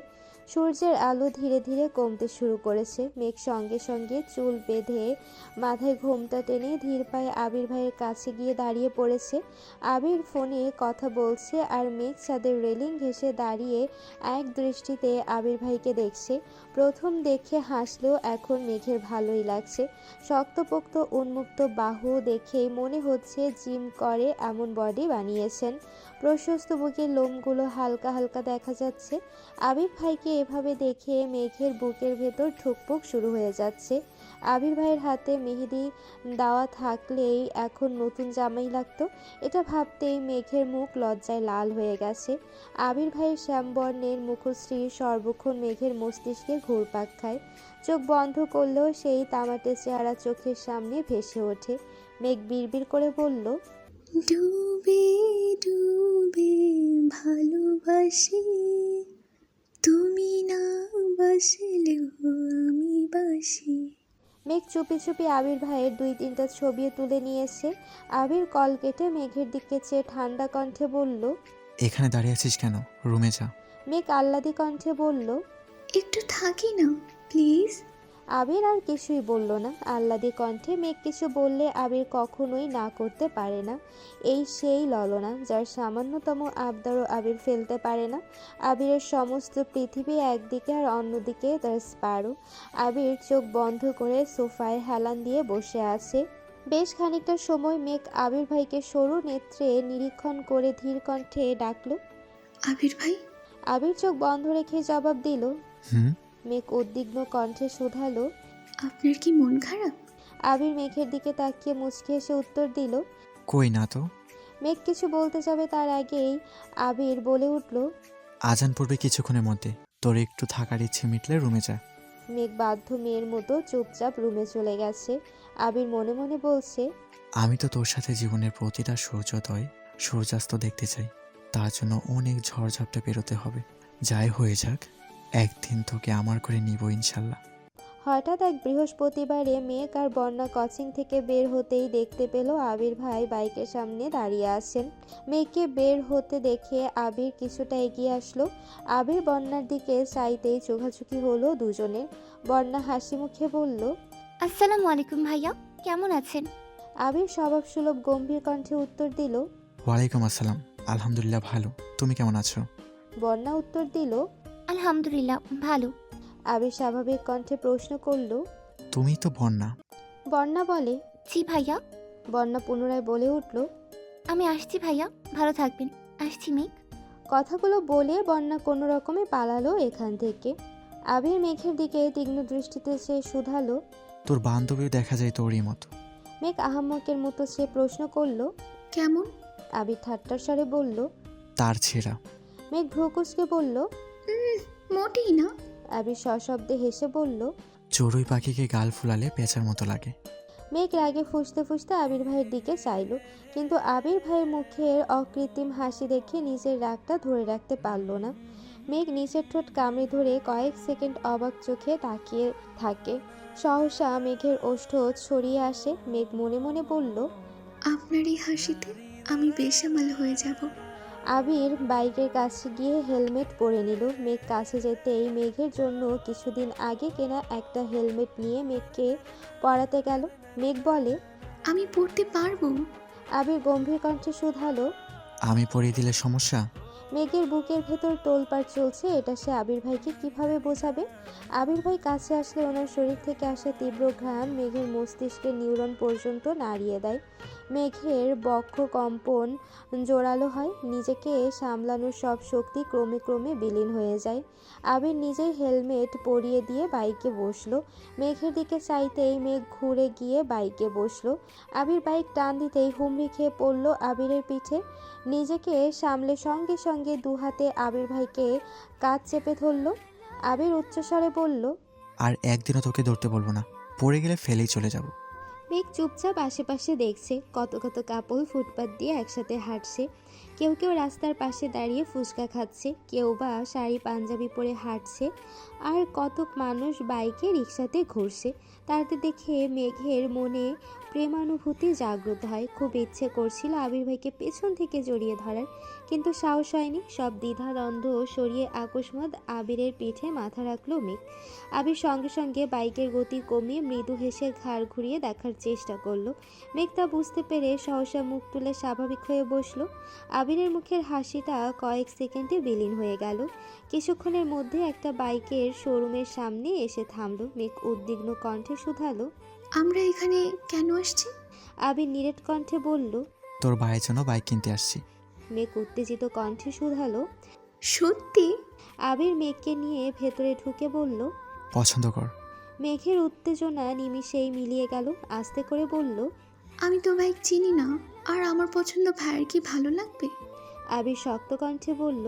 সূর্যের আলো ধীরে ধীরে কমতে শুরু করেছে। মেঘ সঙ্গে সঙ্গে চুল বেঁধে মাথায় ঘোমটা টেনে ধীর পায়ে আবির ভাইয়ের কাছে গিয়ে দাঁড়িয়ে পড়েছে। আবির ফোনে কথা বলছে আর মেঘ ছাদের রেলিং ঘেঁষে দাঁড়িয়ে এক দৃষ্টিতে আবির ভাইকে দেখছে। প্রথম দেখে হাসলেও এখন মেঘের ভালোই লাগছে। শক্তপোক্ত উন্মুক্ত বাহু দেখেই মনে হচ্ছে জিম করে এমন বডি বানিয়েছেন। প্রশস্ত বুকের লোমগুলো হালকা হালকা দেখা যাচ্ছে। আবির ভাইকে এভাবে দেখে মেঘের বুকের ভেতর ঠুকপুক শুরু হয়ে যাচ্ছে। আবির ভাইয়ের হাতে মেহেদি দেওয়া থাকলেই এখন নতুন জামাই লাগতো। এটা ভাবতেই মেঘের মুখ লজ্জায় লাল হয়ে গেছে। আবির ভাইয়ের শ্যামবর্ণের মুখশ্রী সর্বক্ষণ মেঘের মস্তিষ্কে ঘুরপাক খায়। চোখ বন্ধ করলেও সেই তামাটে চেহারা চোখের সামনে ভেসে ওঠে। মেঘ বিড়বিড় করে বলল,
ডুবে ডুবে ভালোবাসি, তুমি না বাসলেও আমি বাসি।
মেঘ চুপি চুপি আবির ভাইয়ের 2-3টা ছবিও তুলে নিয়েছে। আবির কল কেটে মেঘের দিকে চেয়ে ঠান্ডা কণ্ঠে বলল,
এখানে দাঁড়িয়ে আছিস কেন? রুমে যা।
মেঘ আহ্লাদি কণ্ঠে বলল,
একটু থাকি না প্লিজ।
আবির আর কিছুই বলল না। আহ্লাদি কণ্ঠে মেঘ কিছু বললে আবির কখনোই না করতে পারে না। এই সেই ললনা যার সামান্যতম আবদারও আবির ফেলতে পারে না। আবিরের সমস্ত পৃথিবী একদিকে আর অন্যদিকে তার স্প্যারো। আবির চোখ বন্ধ করে সোফায় হেলান দিয়ে বসে আছে। বেশ খানিকটা সময় মেঘ আবির ভাইকে সরু নেত্রে নিরীক্ষণ করে ধীর কণ্ঠে ডাকল,
আবির ভাই,
আবির চোখ বন্ধ রেখে জবাব দিল।
হুম।
মেঘ উদ্বিগ্ন কণ্ঠে শুধালো।
আপনার কি মন খারাপ?
আবির মেঘের দিকে তাকিয়ে মুচকি এসে উত্তর দিল।
কই না তো।
মেঘ কিছু বলতে যাবে তার আগেই আবির বলে উঠল।
আজান পড়বে কিছুক্ষণের মধ্যে, তোর একটু থাকার ইচ্ছে মিটলে রুমে যা।
মেঘ বাধ্য মেয়ের মতো চুপচাপ রুমে চলে গেছে। আবির মনে মনে বলছে,
আমি তো তোর সাথে জীবনের প্রতিটা সূর্যোদয় সূর্যাস্ত দেখতে চাই। তার জন্য অনেক ঝড়ঝাপটা পেরোতে হবে। যাই হয়ে যাক, একদিন তোকে আমার করে নিব ইনশাল্লাহ।
হঠাৎ এক বৃহস্পতিবারে মেঘ আর বন্যা কোচিং থেকে বের হতেই দেখতে পেল আবির ভাই বাইকের সামনে দাঁড়িয়ে আছেন। মেঘকে বের হতে দেখে আবির কিছুটা এগিয়ে আসলো। আবির বন্যার দিকে চাইতেই চোখাচোখি হলো দুজনের। বন্যা হাসি মুখে বলল।
আসসালামু আলাইকুম ভাইয়া, কেমন আছেন?
আবির স্বভাবসুলভ গম্ভীর কণ্ঠে উত্তর দিল।
ওয়ালাইকুম আসসালাম, আলহামদুলিল্লাহ ভালো। তুমি কেমন আছো?
বন্যা উত্তর দিল।
আলহামদুলিল্লাহ ভালো।
আবির স্বাভাবিক কণ্ঠে প্রশ্ন করল।
তুমি তো বন্যা?
বন্যা বলে।
জি ভাইয়া।
বন্যা পুনরায় বলে উঠল।
আমি আসছি ভাইয়া, ভালো থাকবেন। আসছি মেঘ।
কথাগুলো বলে বন্যা কোনো রকমে পালালো এখান থেকে। আবির মেঘের দিকে তীক্ষ্ণ দৃষ্টিতে সে শুধালো।
তোর বান্ধবীও দেখা যায় তোরই মতো।
মেঘ আহাম্মকের মতো সে প্রশ্ন করল।
কেমন?
আবির ঠাট্টার স্বরে বলল।
তার ছেঁড়া।
মেঘ ভ্রুকুচকে বলল।
মোটেই না।
আবির সশব্দে হেসে বলল।
চড়ুই পাখিকে গাল ফুলালে পেঁচার মতো লাগে।
মেঘ রাগে ফুঁসতে ফুঁসতে আবির ভাইয়ের দিকে চাইল, কিন্তু আবির ভাইয়ের মুখের অকৃত্রিম হাসি দেখে নিজের রাগটা ধরে রাখতে পারল না। মেঘ নিচের ঠোঁট কামড়ে ধরে কয়েক সেকেন্ড অবাক চোখে তাকিয়ে থাকে। সহসা মেঘের ওষ্ঠ ছড়িয়ে আসে। মেঘ মনে মনে বলল।
আপনার এই হাসিতে আমি বেসামাল হয়ে যাব।
আবির বাইকের কাছে গিয়ে হেলমেট পরে নিল। মেঘ কাছে যেতেই মেঘের জন্য কিছুদিন আগে কেনা একটা হেলমেট নিয়ে মেঘকে পরাতে গেল। মেঘ বলে।
আমি পড়তে পারবো।
আবির গম্ভীর কণ্ঠে শুধালো।
আমি পরিয়ে দিলে সমস্যা?
মেঘের বুকের ভেতর তোলপাড় চলছে, এটা সে আবির ভাইকে কিভাবে বোঝাবে? আবির ভাই কাছে আসলে ওনার শরীর থেকে আসা তীব্র ঘ্রাণ মেঘের মস্তিষ্কের নিউরন পর্যন্ত নাড়িয়ে দেয়। মেঘের বক্ষ কম্পন জোরালো হয়। নিজেকে সামলানোর সব শক্তি ক্রমে ক্রমে বিলীন হয়ে যায়। আবির নিজেই হেলমেট পরিয়ে দিয়ে বাইকে বসলো। মেঘের দিকে চাইতেই মেঘ ঘুরে গিয়ে বাইকে বসলো। আবির বাইক টান দিতেই হুমড়ি খেয়ে পড়ল আবিরের পিঠে। নিজেকে সামলে সঙ্গে সঙ্গে দু হাতে আবির ভাইকে কাঁধ চেপে ধরল। আবির উচ্চস্বরে বলল।
আর একদিনও তোকে ধরতে বলবো না, পড়ে গেলে ফেলেই চলে যাব।
মেঘ চুপচাপ আশেপাশে দেখছে। কত কত কাপল ফুটপাত দিয়ে একসাথে হাঁটছে। কেউ কেউ রাস্তার পাশে দাঁড়িয়ে ফুচকা খাচ্ছে, কেউ বা শাড়ি পাঞ্জাবি পরে হাঁটছে, আর কতক মানুষ বাইকে রিক্সাতে ঘুরছে। তাতে দেখে মেঘের মনে প্রেমানুভূতি জাগ্রত হয়। খুব ইচ্ছে করছিল আবির ভাইকে পেছন থেকে জড়িয়ে ধরার, কিন্তু সাহস হয়নি। সব দ্বিধাদ্বন্দ্ব সরিয়ে আকস্মাৎ আবিরের পিঠে মাথা রাখল মেঘ। আবির সঙ্গে সঙ্গে বাইকের গতি কমিয়ে মৃদু হেসে ঘাড় ঘুরিয়ে দেখার চেষ্টা করলো। মেঘ তা বুঝতে পেরে সহসা মুখ তুলে স্বাভাবিক হয়ে বসলো। আবিরের মুখের হাসিটা কয়েক সেকেন্ডে বিলীন হয়ে গেল। কিছুক্ষণের মধ্যে একটা বাইকের শোরুমের সামনে এসে থামলো। মেঘ উদ্বিগ্ন কণ্ঠে শুধালো।
আমরা এখানে কেন আসছি?
আবির নিরেট কণ্ঠে বলল।
তোর ভাইয়ের জন্য বাইক কিনতে আসছি।
মেঘ উত্তেজিত কণ্ঠে শুধালো।
সত্যি?
আবির মেঘকে নিয়ে ভেতরে ঢুকে বলল।
পছন্দ কর।
মেঘের উত্তেজনা নিমিষেই মিলিয়ে গেল। আস্তে করে বলল।
আমি তো বাইক চিনি না, আর আমার পছন্দ ভাইয়ের কি ভালো লাগবে?
আবির শক্ত কণ্ঠে বলল।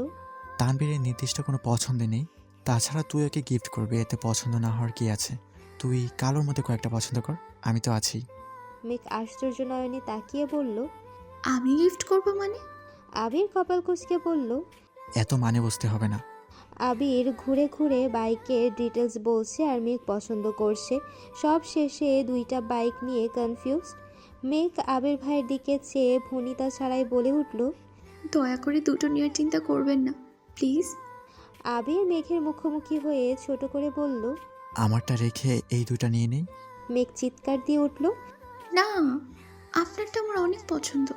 তানবীরের নির্দিষ্ট কোনো পছন্দ নেই, তাছাড়া তুই ওকে গিফট করবি, এতে পছন্দ না হওয়ার কি আছে? তুই কালোর মধ্যে কয়েকটা পছন্দ কর, আমি তো আছি।
মেঘ আশ্চর্য নয়নে তাকিয়ে বলল।
আমি গিফট করব মানে?
আবির কপাল কুঁচকে বলল।
এত মানে বুঝতে হবে না।
আবির ঘুরে ঘুরে বাইকের ডিটেলস বলছে আর মেঘ পছন্দ করছে। সব শেষে দুইটা বাইক নিয়ে কনফিউজ। মেঘ আবির ভাইয়ের দিকে চেয়ে ভনিতা ছাড়াই বলে উঠল।
দয়া করে দুটো নেওয়ার চিন্তা করবেন না প্লিজ।
আবির মেঘের মুখোমুখি হয়ে ছোট করে বলল।
আমারটা রেখে এই দুইটা নিয়ে নেই।
মেঘ চিৎকার দিয়ে উঠল।
না, আপনারটা আমার অনেক পছন্দ।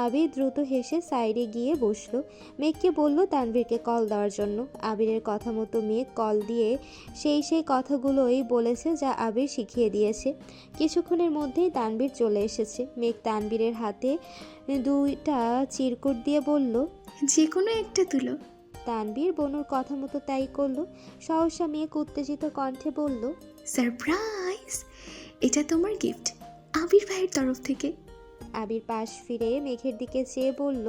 আবির দ্রুত হেসে সাইডে গিয়ে বসলো। মেঘকে বলল তানভীরকে কল দেওয়ার জন্য। আবিরের কথা মতো মেঘ কল দিয়ে সেই কথাগুলোই বলেছে যা আবির শিখিয়ে দিয়েছে। কিছুক্ষণের মধ্যেই তানভীর চলে এসেছে। মেঘ তানভীরের হাতে 2টা চিরকুট দিয়ে বলল,
যে কোনো একটা তুলো।
তানভীর বনুর কথা মতো তাই করলো। সহসা মেঘ উত্তেজিত কণ্ঠে বলল,
সারপ্রাইজ! এটা তোমার গিফট আবির ভাইয়ের তরফ থেকে।
আবির পাশ ফিরে মেঘের দিকে চেয়ে বলল,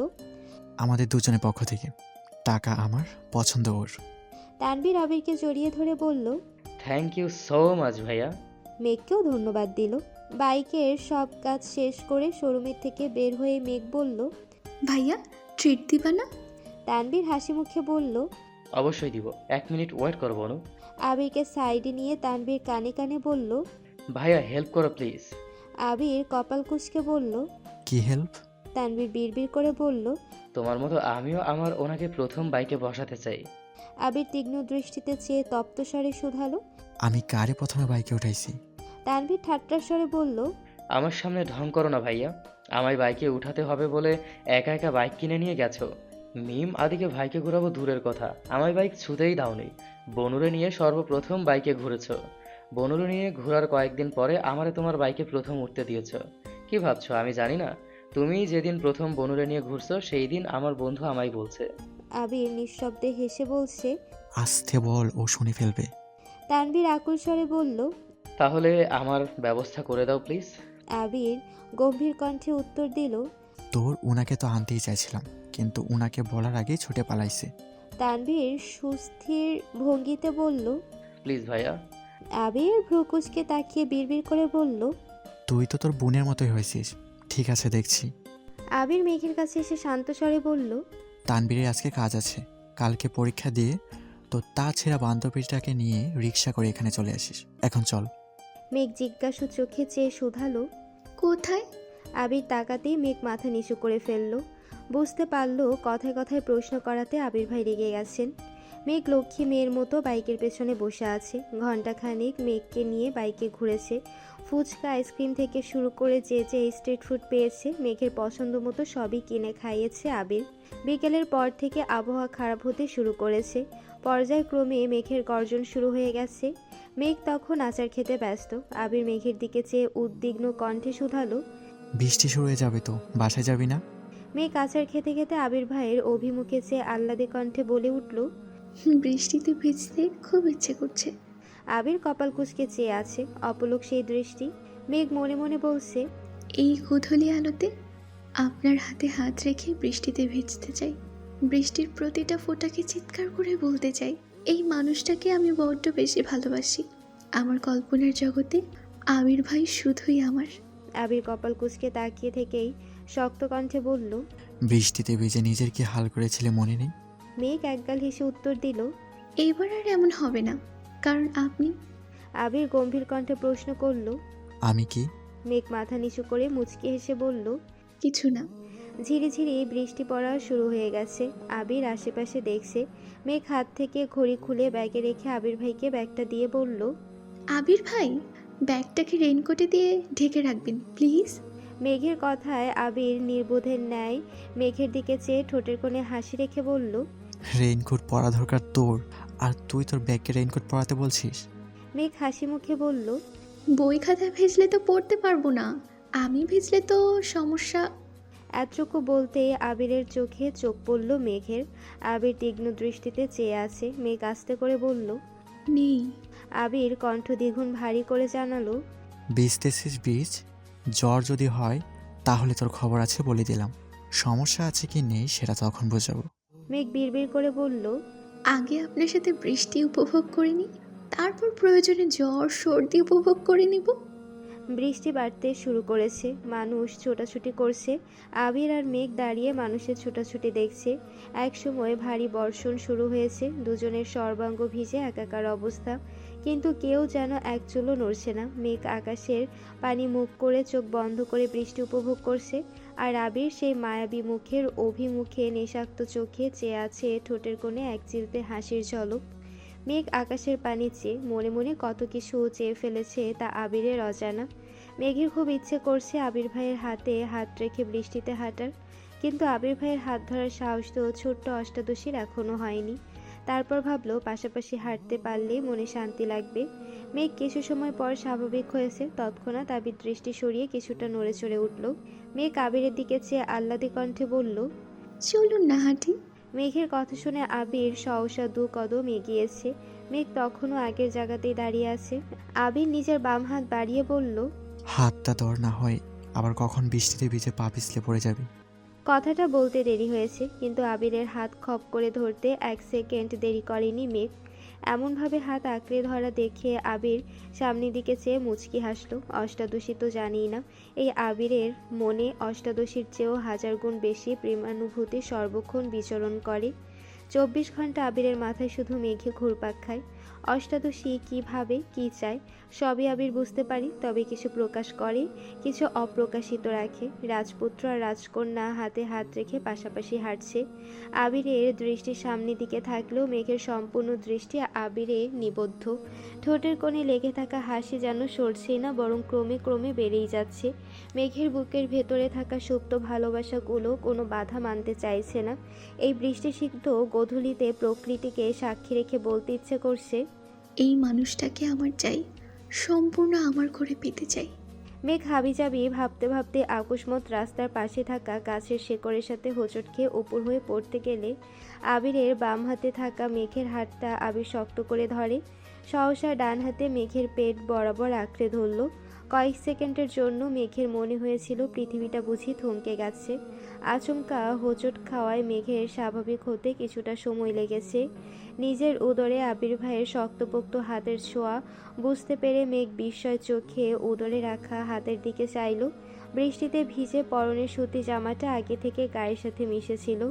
আমাদের দুজনের পক্ষ থেকে। টাকা আমার, পছন্দ ওর।
তানভীর আবিরকে জড়িয়ে ধরে বলল।
থ্যাংক ইউ সো মাচ ভাইয়া।
মেঘকেও ধন্যবাদ দিল। বাইকের সব কাজ শেষ করে শোরুমের থেকে বের হয়ে মেঘ বলল,
ভাইয়া ট্রিট দিবা না?
তানভীর হাসি মুখে বলল,
অবশ্যই দিব, 1 মিনিট ওয়েট করবো অনু।
আবিরকে সাইডে নিয়ে তানভীর কানে কানে বলল।
ভাইয়া হেল্প করো প্লিজ।
আবির কপাল কুঁচকে বলল।
কি হেল্প?
তানভীর বিড়বিড় করে বলল।
তোমার মতো আমিও আমার ওনাকে প্রথম বাইকে বসাতে চাই।
আবির তীক্ষ্ণ দৃষ্টিতে চেয়ে তপ্ত স্বরে শুধালো।
আমি কারে প্রথমে বাইকে উঠাইছি?
তানভীর ঠাট্টার স্বরে বলল,
আমার সামনে ঢং করো না ভাইয়া। আমায় বাইকে উঠাতে হবে বলে একা একা বাইক কিনে নিয়ে গেছো। মিম আদিকে ভাইকে ঘুরাবো দূরের কথা, আমায় বাইক ছুতেই দাওনি। বনুরে নিয়ে সর্বপ্রথম বাইকে ঘুরেছো। বনুরে নিয়ে ঘোরার কয়েকদিন পরে আমারে তোমার বাইকে প্রথম উঠতে দিয়েছো। কি ভাবছো আমি জানি না? তুমি যেদিন প্রথম বনুরে নিয়ে ঘুরছো সেই দিন আমার বন্ধু আমায় বলছে।
আবির নিঃশব্দে হেসে বলছে।
আস্তে বল, ও শুনে ফেলবে।
তানভীর আকুল স্বরে বলল।
তাহলে আমার ব্যবস্থা করে দাও প্লিজ।
আবির গম্ভীর কণ্ঠে উত্তর দিল।
তোর উনাকে তো আনতেই চাইছিলাম, কিন্তু উনাকে বলার আগেই ছুটে পালাইছে।
তানভীর সুস্থির ভঙ্গিতে বলল।
প্লিজ ভাইয়া।
আবির ভ্রুকুচকে তাকিয়ে বিড়বিড় করে বলল।
তুই তো তোর বোনের মতোই হয়েছিস। ঠিক আছে, দেখছি।
আবির মেঘের কাছে এসে শান্ত স্বরে বলল।
তানবীরের আজকে কাজ আছে, কালকে পরীক্ষা দিয়ে তো তা ছেঁড়া বান্ধবীটাকে নিয়ে রিক্সা করে এখানে চলে আসিস। এখন চল।
মেঘ জিজ্ঞাসু চোখে চেয়ে শুধালো।
কোথায়?
আবির তাকাতেই মেঘ মাথা নিচু করে ফেলল। বুঝতে পারল কথায় কথায় প্রশ্ন করাতে আবির ভাই রেগে গেছেন। মেঘ লক্ষ্মী মেয়ের মতো বাইকের পেছনে বসে আছে। ঘণ্টাখানেক মেঘকে নিয়ে বাইকে ঘুরেছে। ফুচকা আইসক্রিম থেকে শুরু করে যে স্ট্রিট ফুড পেয়েছে মেঘের পছন্দ মতো সবই কিনে খাইয়েছে আবির। বিকেলের পর থেকে আবহাওয়া খারাপ হতে শুরু করেছে। পর্যায়ক্রমে মেঘের গর্জন শুরু হয়ে গেছে। মেঘ তখন আচার খেতে ব্যস্ত। আবির মেঘের দিকে চেয়ে উদ্বিগ্ন কণ্ঠে শুধালো।
বৃষ্টি শুরু হয়ে যাবে তো, বাসায় যাবি না?
মেঘ আচার খেতে খেতে আবির ভাইয়ের অভিমুখে চেয়ে আহ্লাদে কণ্ঠে বলে উঠল।
বৃষ্টিতে ভিজতে খুব ইচ্ছে করছে।
আবির কপাল কুঁচকে চেয়ে আছে, অপলক সেই দৃষ্টি। মেঘ মনে মনে বলছে,
এই গোধূলি আলোতে আপনার হাতে হাত রেখে বৃষ্টিতে ভিজতে চাই। বৃষ্টির প্রতিটা ফোঁটাকে চিৎকার করে বলতে চাই, এই মানুষটাকে আমি বড্ড বেশি ভালোবাসি। আমার কল্পনার জগতে আবির ভাই শুধুই আমার।
আবির কপাল কুঁচকে তাকিয়ে থেকেই শক্ত কণ্ঠে বলল।
বৃষ্টিতে ভিজে নিজের কি হাল করেছিলে মনে নেই?
মেঘ একগাল হেসে উত্তর দিল।
এইবার আর এমন হবে না, কারণ আপনি।
আবির গম্ভীর কণ্ঠে প্রশ্ন করল।
আমি কি?
মেঘ মাথা নিচু করে মুচকি হেসে বলল।
কিছু না।
ঝিরিঝিরি বৃষ্টি পড়া শুরু হয়ে গেছে। আবির আশেপাশে দেখছে। মেঘ হাত থেকে ঘড়ি খুলে ব্যাগে রেখে আবির ভাইকে ব্যাগটা দিয়ে বলল।
আবির ভাই, ব্যাগটাকে রেইনকোটে দিয়ে ঢেকে রাখবেন প্লিজ।
মেঘের কথায় আবির নির্বোধের ন্যায় মেঘের দিকে চেয়ে ঠোঁটের কোণে হাসি রেখে বলল।
রেইনকোট পরা দরকার তোর, আর তুই তোর ব্যাগকে রেইনকোট পরাতে বলছিস?
মেঘ হাসি মুখে বলল।
বই খাতা ভিজলে তো পড়তে পারবো না, আমি ভিজলে তো সমস্যা।
এতটুকু বলতে আবিরের চোখে চোখ পড়ল মেঘের। আবির তীক্ষ্ণ দৃষ্টিতে চেয়ে আছে। মেঘ আস্তে করে বলল।
নেই।
আবির কণ্ঠ দ্বিগুণ ভারী করে জানালো।
ভিজতেছিস বীজ, জ্বর যদি হয় তাহলে তোর খবর আছে বলে দিলাম। সমস্যা আছে কি নেই সেটা তখন বোঝাবো।
মেঘ বিড়বিড় করে বলল।
আগে আপনার সাথে বৃষ্টি উপভোগ করিনি, তারপর প্রয়োজনে জ্বর সর্দি উপভোগ করে নিব।
বৃষ্টি বাড়তে শুরু করেছে। মানুষ ছোটাছুটি করছে। আবির আর মেঘ দাঁড়িয়ে মানুষের ছোটাছুটি দেখছে। একসময় ভারী বর্ষণ শুরু হয়েছে। দুজনের সর্বাঙ্গ ভিজে একাকার অবস্থা, কিন্তু কেউ যেন এক চুলও নড়ছে না। মেঘ আকাশের পানি মুখ করে চোখ বন্ধ করে বৃষ্টি উপভোগ করছে, আর আবির সেই মায়াবী মুখের অভিমুখে নেশাক্ত চোখে চেয়ে আছে, ঠোঁটের কোণে এক চিলতে হাসির ঝলক। মেঘ আকাশের পানি চেয়ে মনে মনে কত কিছু চেয়ে ফেলেছে তা আবিরের অজানা। মেঘের খুব ইচ্ছে করছে আবির ভাইয়ের হাতে হাত রেখে বৃষ্টিতে হাঁটার। কিন্তু আবির ভাইয়ের হাত ধরার সাহস তো ছোট্ট অষ্টাদশীর এখনো হয়নি। তারপর ভাবলো পাশাপাশি হাঁটতে পারলে মনে শান্তি লাগবে। মেঘ কিছু সময় পর স্বাভাবিক হয়েছে। তৎক্ষণাৎ আবির দৃষ্টি সরিয়ে কিছুটা নড়ে চড়ে উঠল। মেঘ আবিরের দিকে চেয়ে আহ্লাদী কণ্ঠে বলল,
চলুন না হাঁটি।
মেঘের কথা শুনে আবির সহসা 2 কদম এগিয়েছে। মেঘ তখনও আগের জায়গাতেই দাঁড়িয়ে আছে। আবির নিজের বাম হাত বাড়িয়ে বলল,
হাতটা তোর না হয় আবার কখন বৃষ্টিতে ভিজে পা পিছলে পড়ে যাবি।
কথাটা বলতে দেরি হয়েছে, কিন্তু আবিরের হাত খপ করে ধরতে 1 সেকেন্ড দেরি করেনি মেঘ। এমনভাবে হাত আঁকড়ে ধরা দেখে আবির সামনের দিকে চেয়ে মুচকি হাসল। অষ্টাদশী তো জানিই না, এই আবিরের মনে অষ্টাদশীর চেয়েও 1000 গুণ বেশি প্রেমানুভূতি সর্বক্ষণ বিচরণ করে। 24 ঘন্টা আবিরের মাথায় শুধু মেঘে ঘুরপাক খায়। অষ্টাদশী কী ভাবে, কী চায়, সবই আবির বুঝতে পারি। তবে কিছু প্রকাশ করে, কিছু অপ্রকাশিত রাখে। রাজপুত্র আর রাজকন্যা হাতে হাত রেখে পাশাপাশি হাঁটছে। আবিরের দৃষ্টি সামনের দিকে থাকলেও মেঘের সম্পূর্ণ দৃষ্টি আবিরে নিবদ্ধ। ঠোঁটের কোণে লেগে থাকা হাসি যেন সরছেই না, বরং ক্রমে ক্রমে বেড়েই যাচ্ছে। মেঘের বুকের ভেতরে থাকা সুপ্ত ভালোবাসাগুলো কোনো বাধা মানতে চাইছে না। এই বৃষ্টিসিক্ত গোধূলিতে প্রকৃতিকে সাক্ষী রেখে বলতে ইচ্ছে করছে,
এই মানুষটাকে আমার চাই, সম্পূর্ণ আমার করে পেতে চাই।
মেঘ হাবিজাবি ভাবতে ভাবতে আকস্মাৎ রাস্তার পাশে থাকা গাছের শেকড়ের সাথে হোঁচট খেয়ে উপর হয়ে পড়তে গেলে আবিরের বাম হাতে থাকা মেঘের হাতটা আবির শক্ত করে ধরে। সহসা ডান হাতে মেঘের পেট বরাবর আঁকড়ে ধরল। কয়েক সেকেন্ডের জন্য মেঘের মনে হয়েছিল পৃথিবীটা বুঝি থমকে গেছে। আচমকা হোঁচট খাওয়ায় মেঘের স্বাভাবিক হতে কিছুটা সময় লেগেছে। নিজের উদরে আবির ভাইয়ের শক্তপোক্ত হাতের ছোঁয়া বুঝতে পেরে মেঘ বিস্ময় চোখে উদরে রাখা হাতের দিকে চাইল। বৃষ্টিতে ভিজে পরনের সুতি জামাটা আগে থেকে গায়ের সাথে মিশেছিল।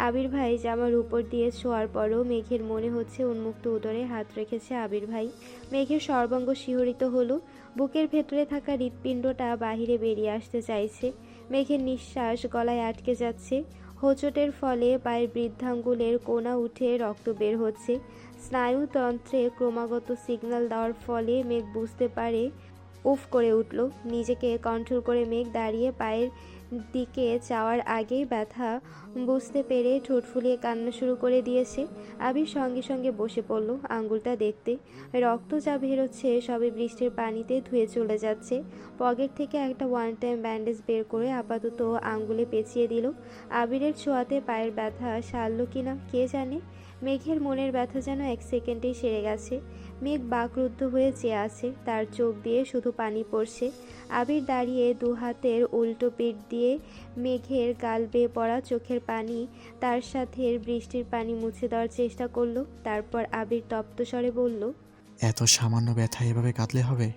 আবির ভাই জামার উপর দিয়ে ছোঁয়ার পরও মেঘের মনে হচ্ছে উন্মুক্ত উদরে হাত রেখেছে আবির ভাই। মেঘের সর্বাঙ্গ শিহরিত হলো। বুকের ভেতরে থাকা হৃৎপিণ্ডটা বাহিরে বেরিয়ে আসতে চাইছে। মেঘের নিঃশ্বাস গলায় আটকে যাচ্ছে। হোঁচটের ফলে পায়ের বৃদ্ধাঙ্গুলের কোণা উঠে রক্ত বের হচ্ছে। স্নায়ুতন্ত্রে ক্রমাগত সিগন্যাল দেওয়ার ফলে মেঘ বুঝতে পারে। উফ করে উঠল। নিজেকে কন্ট্রোল করে মেঘ দাঁড়িয়ে পায়ের দিকে চাওয়ার আগেই ব্যথা বুঝতে পেরে ঠোঁট ফুলিয়ে কান্না শুরু করে দিয়েছে। আবির সঙ্গে সঙ্গে বসে পড়ল আঙ্গুলটা দেখতে। রক্ত যা বেরোচ্ছে সবে বৃষ্টির পানিতে ধুয়ে চলে যাচ্ছে। পকেট থেকে একটা 1 টাইম ব্যান্ডেজ বের করে আপাতত আঙ্গুলে পেঁচিয়ে দিল। আবিরের ছোঁয়াতে পায়ের ব্যথা সারল কিনা কে জানে। মেঘের মনের ব্যথা যেন 1 সেকেন্ডেই সেরে গেছে। মেঘ বাকরুদ্ধ হয়ে চেয়ে আছে, তার চোখ দিয়ে শুধু পানি পড়ছে। আবির দাঁড়িয়ে 2 হাতের উল্টো পিঠ দিয়ে মেঘের গাল বেয়ে পড়া চোখের পানি তার সাথে বৃষ্টির পানি মুছে দেওয়ার চেষ্টা করলো। তারপর আবির তপ্ত স্বরে বলল,
এত সামান্য ব্যথা এভাবে কাঁদলে হবে?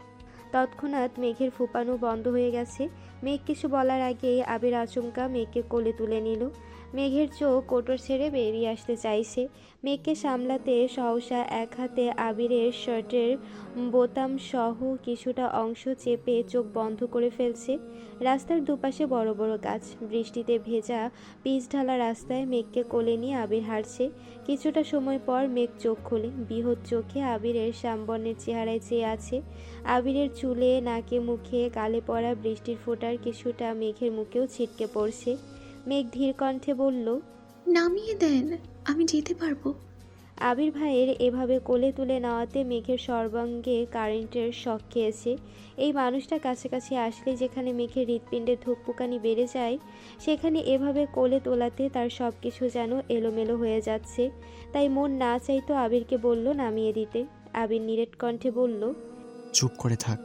তৎক্ষণাৎ মেঘের ফুপানো বন্ধ হয়ে গেছে। মেঘ কিছু বলার আগেই আবির আচমকা মেঘকে কোলে তুলে নিল। মেঘের চোখ কোটর ছেড়ে বেরিয়ে আসতে চাইছে। মেঘকে সামলাতে সহসা এক হাতে আবিরের শার্টের বোতাম সহ কিছুটা অংশ চেপে চোখ বন্ধ করে ফেলছে। রাস্তার দুপাশে বড় বড় গাছ। বৃষ্টিতে ভেজা পিচ ঢালা রাস্তায় মেঘকে কোলে নিয়ে আবির হাঁটছে। কিছুটা সময় পর মেঘ চোখ খোলে। বৃহৎ চোখে আবিরের শ্যামবর্ণের চেহারায় চেয়ে আছে। আবিরের চুলে, নাকে, মুখে গালে পড়া বৃষ্টির ফোঁটার কিছুটা মেঘের মুখেও ছিটকে পড়ছে। মেঘ ধীর কণ্ঠে বলল,
নামিয়ে দেন, আমি যেতে পারবো।
আবির ভাইয়ের এভাবে কোলে তুলে নেওয়াতে মেঘের সর্বাঙ্গে কারেন্টের শক খেয়েছে। এই মানুষটা কাছাকাছি আসলে যেখানে মেঘের হৃৎপিণ্ডের ধুকপুকানি বেড়ে যায়, সেখানে এভাবে কোলে তোলাতে তার সব কিছু যেন এলোমেলো হয়ে যাচ্ছে। তাই মন না চাইতো আবিরকে বলল নামিয়ে দিতে। আবির নিরেট কণ্ঠে বলল,
চুপ করে থাক।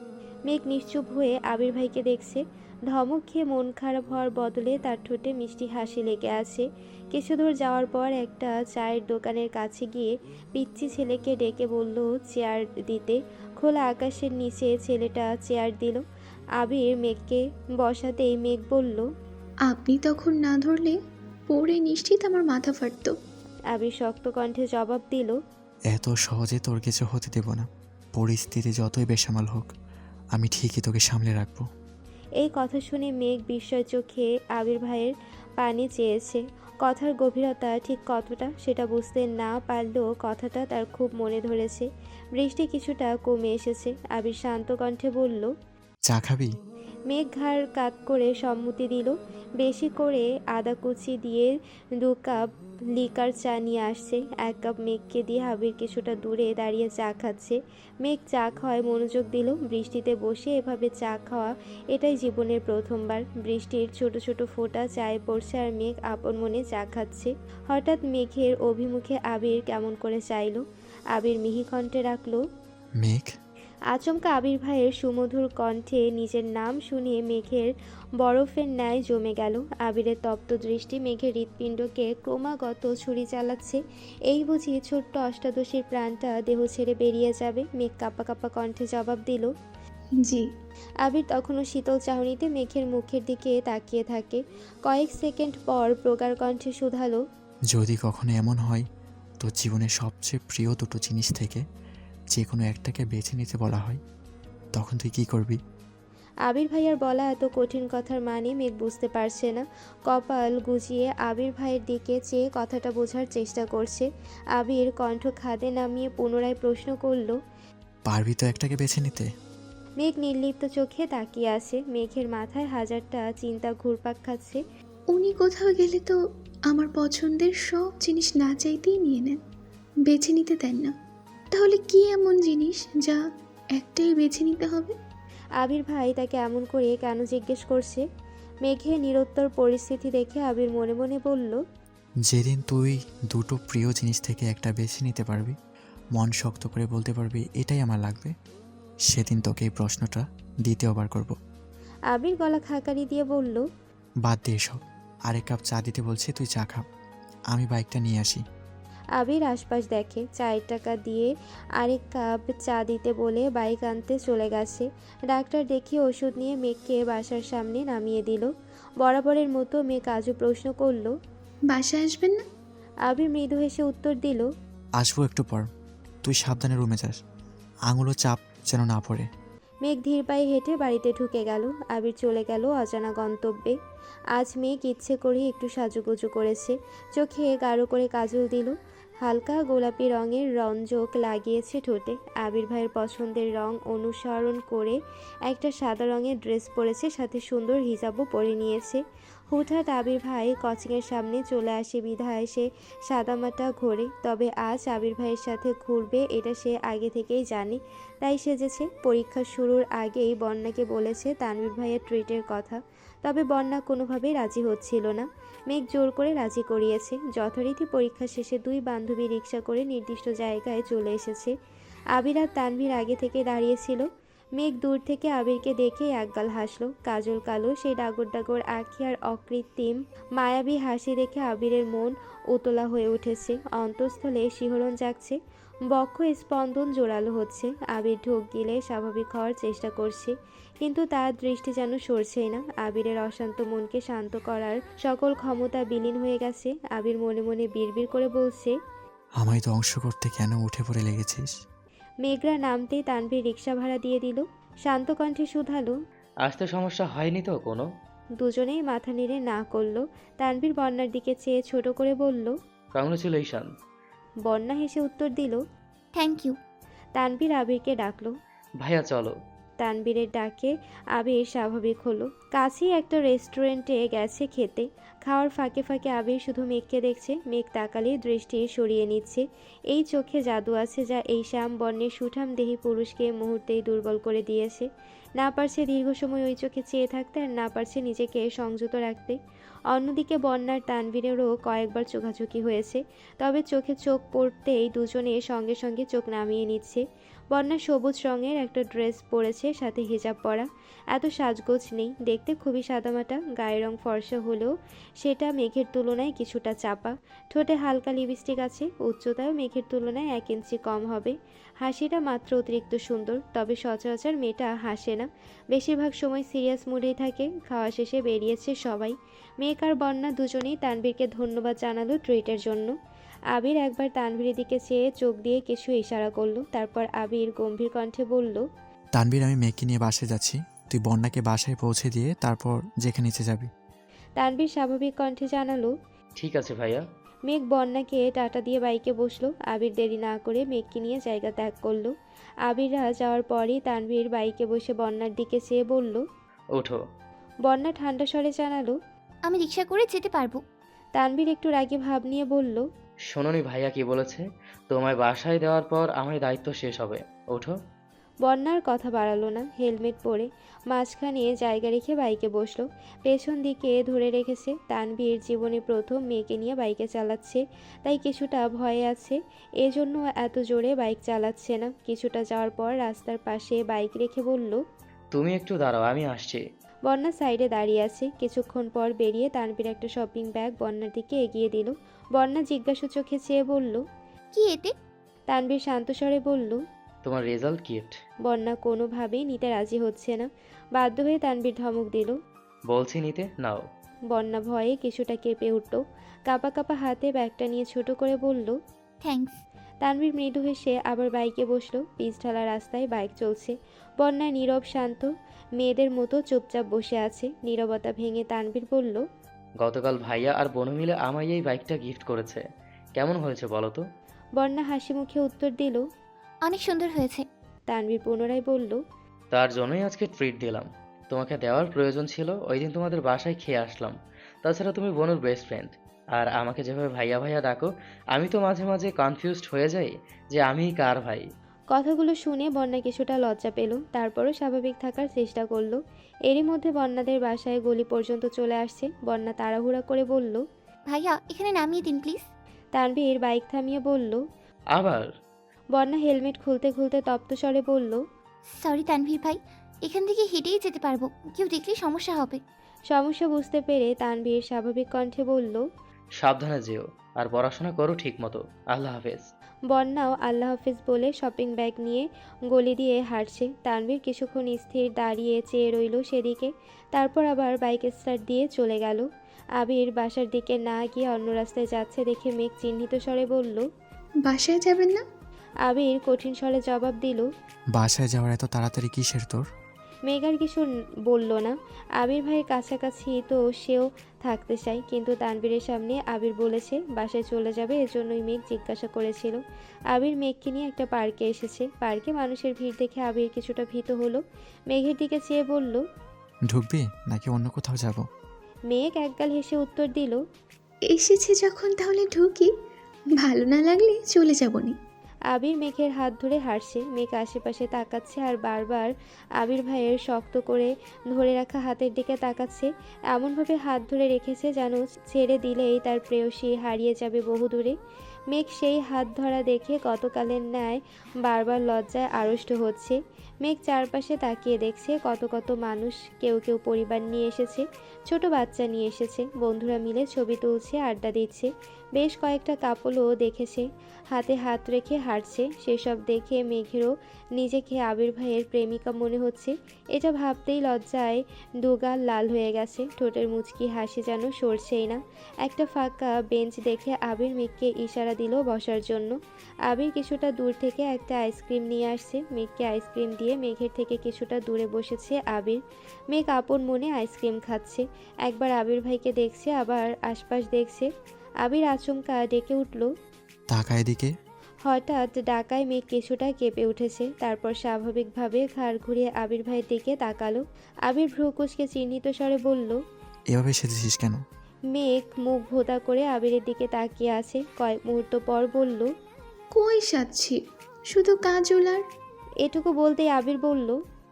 মেঘ নিশ্চুপ হয়ে আবির ভাইকে দেখছে। ধমক খেয়ে মন খারাপ হওয়ার বদলে তার ঠোঁটে মিষ্টি হাসি লেগে আছে। কিছু দূর যাওয়ার পর একটা চায়ের দোকানের কাছে গিয়ে পিচ্চি ছেলেকে ডেকে বলল চেয়ার দিতে। খোলা আকাশের নিচে ছেলেটা চেয়ার দিল। আবির মেঘকে বসাতেই মেঘ বলল,
আপনি তখন না ধরলে পড়ে নিশ্চিত আমার মাথা ফাটতো।
আবির শক্ত কণ্ঠে জবাব দিল,
এত সহজে তোর কিছু হতে দেব না। পরিস্থিতি যতই বেসামাল হোক, আমি ঠিকই তোকে সামলে রাখবো।
এই কথা শুনে মেঘ বিস্ময় চোখে আবির ভাইয়ের পানি চেয়েছে। কথার গভীরতা ঠিক কতটা সেটা বুঝতে না পারলেও কথাটা তার খুব মনে ধরেছে। বৃষ্টি কিছুটা কমে এসেছে। আবির শান্ত কণ্ঠে বলল,
চা খাবি?
মেঘ ঘাড় কাত করে সম্মতি দিল। বেশি করে আদা কুচি দিয়ে 2 কাপ লিকার চা নিয়ে আসছে। 1 কাপ মেঘকে দিয়ে আবির কিছুটা দূরে দাঁড়িয়ে চা খাচ্ছে। মেঘ চা খাওয়ায় মনোযোগ দিল। বৃষ্টিতে বসে এভাবে চা খাওয়া এটাই জীবনের প্রথমবার। বৃষ্টির ছোট ছোট ফোঁটা চায়ে পড়ছে আর মেঘ আপন মনে চা খাচ্ছে। হঠাৎ মেঘের অভিমুখে আবির কেমন করে চাইলো। আবির মিহি কণ্ঠে রাখলো,
মেঘ।
আচমকা আবির ভাইয়ের সুমধুর কণ্ঠে নিজের নাম শুনে মেঘের বরফের ন্যায় জমে গেল। আবিরের তপ্ত দৃষ্টি মেঘের হৃৎপিণ্ডকে ক্রমাগত ছুরি চালাচ্ছে। এই বুঝি ছোট্ট অষ্টাদশীর প্রাণটা দেহ ছেড়ে বেরিয়ে যাবে। মেঘ কাঁপা কাঁপা কণ্ঠে জবাব দিল,
জি।
আবির তখনও শীতল চাহনিতে মেঘের মুখের দিকে তাকিয়ে থাকে। কয়েক সেকেন্ড পর প্রগাঢ় কণ্ঠে শুধালো,
যদি কখনো এমন হয় তোর জীবনের সবচেয়ে প্রিয় দুটো জিনিস থেকে যে কোনো একটাকে বেছে নিতে বলা হয়, তখন তুই কি করবি?
আবির ভাইয়ার বলা এত কঠিন কথার মানে মেঘ বুঝতে পারছে না। কপাল গুজিয়ে আবির ভাইয়ের দিকে চেয়ে কথাটা বোঝার চেষ্টা করছে। আবির কণ্ঠ খাদে নামিয়ে পুনরায় প্রশ্ন করল,
পারবি তো একটাকে বেছে নিতে?
মেঘ নির্লিপ্ত চোখে তাকিয়ে আছে। মেঘের মাথায় হাজারটা চিন্তা ঘুরপাক খাচ্ছে।
উনি কোথাও গেলে তো আমার পছন্দের সব জিনিস না চাইতেই নিয়ে নেন, বেছে নিতে দেন না। তাহলে কি এমন জিনিস যা একটাই বেছে নিতে হবে?
আবির ভাই তাকে এমন করে কেন জিজ্ঞেস করছে? মেঘের নিরুত্তর পরিস্থিতি দেখে আবির মনে মনে বলল,
যেদিন তুই দুটো প্রিয় জিনিস থেকে একটা বেছে নিতে পারবি, মন শক্ত করে বলতে পারবি এটাই আমার লাগবে, সেদিন তোকে এই প্রশ্নটা দ্বিতীয়বার করব।
আবির গলা খাকারি দিয়ে বলল,
বাদ দিয়ে সব, আরেক কাপ চা দিতে বলছি, তুই চা খা, আমি বাইকটা নিয়ে আসি।
আবির আশপাশ দেখে। চায়ের টাকা দিয়ে আরেক কাপ চা দিতে বলে বাইক আনতে চলে গেছে। ডাক্তার দেখিয়ে ওষুধ নিয়ে মেঘকে বাসার সামনে নামিয়ে দিল। বরাবরের মতো মেঘ আজও প্রশ্ন করল,
বাসায় আসবেন না?
আবির মৃদু হেসে উত্তর দিল,
আসবো একটু পর, তুই সাবধানে রুমে যাস, আঙুলো চাপ যেন না পড়ে।
মেঘ ধীর পায়ে হেঁটে বাড়িতে ঢুকে গেল। আবির চলে গেল অজানা গন্তব্যে। আজ মেঘ ইচ্ছে করে একটু সাজুগুজু করেছে। চোখে গাঢ় করে কাজল দিল। হালকা গোলাপি রঙের রঞ্জক লাগিয়েছে ঠোঁটে। আবির ভাইয়ের পছন্দের রং অনুসরণ করে একটা সাদা রঙের ড্রেস পরেছে, সাথে সুন্দর হিজাবও পরে নিয়েছে। হুটহাট আবির ভাই কোচিংয়ের সামনে চলে আসে বিধায় সে সাদামাটা ঘোরে। তবে আজ আবির ভাইয়ের সাথে ঘুরবে এটা সে আগে থেকেই জানে, তাই সেজেছে। পরীক্ষা শুরুর আগেই বন্যাকে বলেছে তানভীর ভাইয়ের ট্রিটের কথা, তবে বন্যা কোনোভাবেই রাজি হচ্ছিল না। মেঘ জোর করে রাজি করিয়েছে। যথারীতি পরীক্ষা শেষে 2 বান্ধবী রিক্সা করে নির্দিষ্ট জায়গায় চলে এসেছে। আবির আর তানভীর আগে থেকে দাঁড়িয়েছিল। মেঘ দূর থেকে আবিরকে দেখে একগাল হাসলো। কাজল কালো সেই ডাগর ডাগর আঁখি আর অকৃত্রিম মায়াবী হাসি দেখে আবিরের মন উতলা হয়ে উঠেছে। অন্তঃস্থলে শিহরণ জাগছে, বক্ষ স্পন্দন জোরালো হচ্ছে। আবির ঢোক গিলে স্বাভাবিক হওয়ার চেষ্টা করছে, কিন্তু তার দৃষ্টি যেন সরছেই না। আবিরের অশান্ত মনকে শান্ত করার সকল ক্ষমতা বিলীন হয়ে গেছে। আবির মনে মনে বিড়বিড় করে বলছে,
আমায় ধ্বংস করতে কেন উঠে পড়ে লেগেছিস?
মেঘরা নামতেই তানভীর রিক্সা ভাড়া দিয়ে দিল। শান্ত কণ্ঠে শুধালো,
আসতে সমস্যা হয়নি তো কোনো?
দুজনেই মাথা নেড়ে না করলো। তানভীর বন্যার দিকে চেয়ে ছোট করে বলল,
কংগ্রেচুলেশন।
বন্যা হেসে উত্তর দিল।
Thank you.
তানভীর আবিরকে ডাকলো।
ভাইয়া চলো।
তানবীরের ডাকে আবির স্বাভাবিক হলো। কাছেই একটা রেস্টুরেন্টে গেছে খেতে। খাওয়ার ফাঁকে ফাঁকে আবির শুধু মেঘকে দেখছে। মেঘ তাকালে দৃষ্টি সরিয়ে নিচ্ছে। এই চোখে জাদু আছে যা এই শ্যাম বর্ণের সুঠাম দেহী পুরুষকে মুহূর্তেই দুর্বল করে দিয়েছে। না পারছে দীর্ঘ সময় ওই চোখে চেয়ে থাকতে, আর না পারছে নিজেকে সংযত রাখতে। অন্যদিকে বন্যার তানভীরেরও কয়েকবার চোখাচোখি হয়েছে, তবে চোখে চোখ পড়তেই দুজনে সঙ্গে সঙ্গে চোখ নামিয়ে নিচ্ছে। বন্যা সবুজ রঙের একটা ড্রেস পরেছে, সাথে হিজাব পরা। এত সাজগোজ নেই, দেখতে খুবই সাদামাটা। গায়ের রং ফর্সা হলেও সেটা মেঘের তুলনায় কিছুটা চাপা। ঠোঁটে হালকা লিপস্টিক আছে। উচ্চতাও মেঘের তুলনায় 1 ইঞ্চি কম হবে। হাসিটা মাত্র অতিরিক্ত সুন্দর, তবে সচরাচর মেয়েটা হাসে না, বেশিরভাগ সময় সিরিয়াস মুডেই থাকে। খাওয়া শেষে বেরিয়েছে সবাই। মেঘ আর বন্যা দুজনেই তানভীরকে ধন্যবাদ জানালো ট্রিটের জন্য। আবির একবার তানভীরের দিকে চেয়ে চোখ দিয়ে কিছু ইশারা করলো। তারপর আবির গম্ভীর কণ্ঠে বলল,
তানভীর, আমি মেঘকে নিয়ে বাসায় যাচ্ছি, তুই বন্যাকে বাসায় পৌঁছে দিয়ে তারপর যেখানে নিচে যাবি।
তানভীর স্বাভাবিক কণ্ঠে জানালো,
ঠিক আছে ভাইয়া।
মেঘ বন্যাকে টাটা দিয়ে বাইকে বসলো। আবির দেরি না করে মেঘকে নিয়ে জায়গা ত্যাগ করলো। আবিররা যাওয়ার পরই তানভীর বাইকে বসে বন্যার দিকে চেয়ে বলল,
ওঠো।
বন্যা ঠান্ডা স্বরে জানালো।
আমি রিক্সা করে যেতে পারবো।
তানভীর একটু রাগে ভাব নিয়ে বলল।
শোনোনি ভাইয়া কি বলেছে? তোমায় বাসায় দেওয়ার পর আমার দায়িত্ব শেষ হবে। ওঠো।
বন্যার কথা বাড়ালো না, হেলমেট পরে মাঝখানে জায়গা রেখে বাইকে বসলো। পেছন দিকে ধরে রেখেছে। তানভীর জীবনে প্রথম মেয়েকে নিয়ে বাইকে চালাচ্ছে, তাই কিছুটা ভয়ে আছে। এজন্য এত জোরে বাইক চালাচ্ছে না। কিছুটা যাওয়ার পর রাস্তার পাশে বাইক রেখে বলল।
তুমি একটু দাঁড়াও, আমি আসছি।
বন্যা সাইডে দাঁড়িয়ে আছে। কিছুক্ষণ পর বেরিয়ে তানভীর একটা শপিং ব্যাগ বন্যার দিকে এগিয়ে দিল। বন্যা জিজ্ঞাসু চোখে চেয়ে বলল।
কি এতে?
তানভীর শান্ত স্বরে বলল।
তোমার রেজাল্ট গিফট।
বন্যা কোনোভাবেই নিতে রাজি হচ্ছে না। বাধ্য হয়ে তানভীর ধমক দিল।
বলছি নিতে, নাও।
বন্যা ভয়ে কিছুটা কেঁপে উঠল। কাঁপা কাঁপা হাতে ব্যাগটা নিয়ে ছোট করে বলল।
থ্যাঙ্কস।
তানভীর মৃদু হেসে আবার বাইকে বসলো। পিচ ঢালা রাস্তায় বাইক চলছে। বন্যা নীরব শান্ত মেয়েদের মতো চুপচাপ বসে আছে। নীরবতা ভেঙে তানভীর বলল।
গতকাল ভাইয়া আর বোনু মিলে আমায় এই বাইকটা গিফট করেছে। কেমন হয়েছে বলো তো?
বন্যা হাসি মুখে উত্তর দিল।
অনেক সুন্দর হয়েছে।
তানভীর পুনরায় বলল।
তার জন্যই আজকে ট্রিট দিলাম। তোমাকে দেওয়ার প্রয়োজন ছিল, ওই দিন তোমাদের বাসায় খেয়ে আসলাম। তাছাড়া তুমি বোনের বেস্ট ফ্রেন্ড, আর আমাকে যেভাবে ভাইয়া ভাইয়া ডাকো, আমি তো মাঝে মাঝে কনফিউজড হয়ে যাই যে আমিই কার ভাই।
কথাগুলো শুনে বন্যা কিছুটা লজ্জা পেল। তারপরও স্বাভাবিক থাকার চেষ্টা করলো। এরই মধ্যে বন্যাদের বাসায় গলি পর্যন্ত চলে আসছে। বন্যা তাড়াহুড়া করে বলল।
ভাইয়া এখানে নামিয়ে দিন প্লিজ।
তানভীর বাইক থামিয়ে বলল।
আবার?
বন্যা হেলমেট খুলতে খুলতে তপ্ত স্বরে বলল।
সরি তানভীর ভাই, এখান থেকে হেঁটেই যেতে পারবো, কেউ দেখলেই সমস্যা হবে।
সমস্যা বুঝতে পেরে তানভীর স্বাভাবিক কণ্ঠে বলল।
সাবধানে যেও, আর পড়াশোনা করো ঠিক মতো। আল্লাহ হাফেজ।
বন্যাও আল্লাহ হাফিজ বলে শপিং ব্যাগ নিয়ে গলি দিয়ে হাঁটছে। তানভীর কিছুক্ষণ স্থির দাঁড়িয়ে চেয়ে রইল সেদিকে। তারপর আবার বাইক স্টার্ট দিয়ে চলে গেল। আবির বাসার দিকে না গিয়ে অন্য রাস্তায় যাচ্ছে দেখে মেঘ চিহ্নিত স্বরে বলল।
বাসায় যাবেন না?
আবির কঠিন স্বরে জবাব দিল।
বাসায় যাওয়ার এত তাড়াতাড়ি কিসের তোর?
মেঘ আর কিছু বলল না। আবির ভাইয়ের কাছাকাছি তো সেও থাকতে চায়, কিন্তু তানভীরের সামনে আবির বলেছে বাসায় চলে যাবে, এজন্যই মেঘ জিজ্ঞাসা করেছিল। আবির মেঘকে নিয়ে একটা পার্কে এসেছে। পার্কে মানুষের ভিড় দেখে আবির কিছুটা ভীত হলো। মেঘের দিকে চেয়ে বলল।
ঢুকবি নাকি অন্য কোথাও যাব?
মেঘ একগাল হেসে উত্তর দিল।
এসেছে যখন তাহলে ঢুকি, ভালো না লাগলে চলে যাবনি।
আবির মেঘের হাত ধরে হাঁটছে। মেঘ আশেপাশে তাকাচ্ছে আর বারবার আবির ভাইয়ের শক্ত করে ধরে রাখা হাতের দিকে তাকাচ্ছে। এমনভাবে হাত ধরে রেখেছে যেন ছেড়ে দিলেই তার প্রেয়সী হারিয়ে যাবে বহুদূরে। মেঘ সেই হাত ধরা দেখে গতকালের ন্যায় বারবার লজ্জায় আড়ষ্ট হচ্ছে। মেঘ চারপাশে তাকিয়ে দেখছে কত কত মানুষ। কেউ কেউ পরিবার নিয়ে এসেছে, ছোট বাচ্চা নিয়ে এসেছে। বন্ধুরা মিলে ছবি তুলছে, আড্ডা দিচ্ছে। বেশ কয়েকটা কাপলও দেখেছে হাতে হাত রেখে হাঁটছে। সেসব দেখে মেঘেরও নিজেকে আবির ভাইয়ের প্রেমিকা মনে হচ্ছে। এটা ভাবতেই লজ্জায় দুগাল লাল হয়ে গেছে। ঠোঁটের মুচকি হাসি যেন সরছেই না। একটা ফাঁকা বেঞ্চ দেখে আবির মেঘকে ইশারা দিল বসার জন্য। আবির কিছুটা দূর থেকে একটা আইসক্রিম নিয়ে আসছে। মেঘকে আইসক্রিম দিয়ে মেঘের থেকে কিছুটা দূরে বসেছে আবির। মেঘ আপন মনে আইসক্রিম খাচ্ছে। একবার আবির ভাইকে দেখছে, আবার আশপাশ দেখছে। আবির আচমকা ডেকে উঠল।
তাকায় দিকে।
হঠাৎ ডাকায় মেঘ কিছুটা কেঁপে উঠেছে। তারপর স্বাভাবিকভাবে ঘাড় ঘুরিয়ে আবির ভাইয়ের দিকে তাকালো। আবির ভ্রুকুচকে চিহ্নিত স্বরে বলল।
এভাবে সেজেছিস কেন?
মেঘ মুখ ভোঁতা করে আবিরের দিকে তাকিয়ে আছে। কয়েক মুহূর্ত পর বলল।
কই সাচ্ছি, শুধু কাজল আর।
এটুকু বলতেই আবির বলল।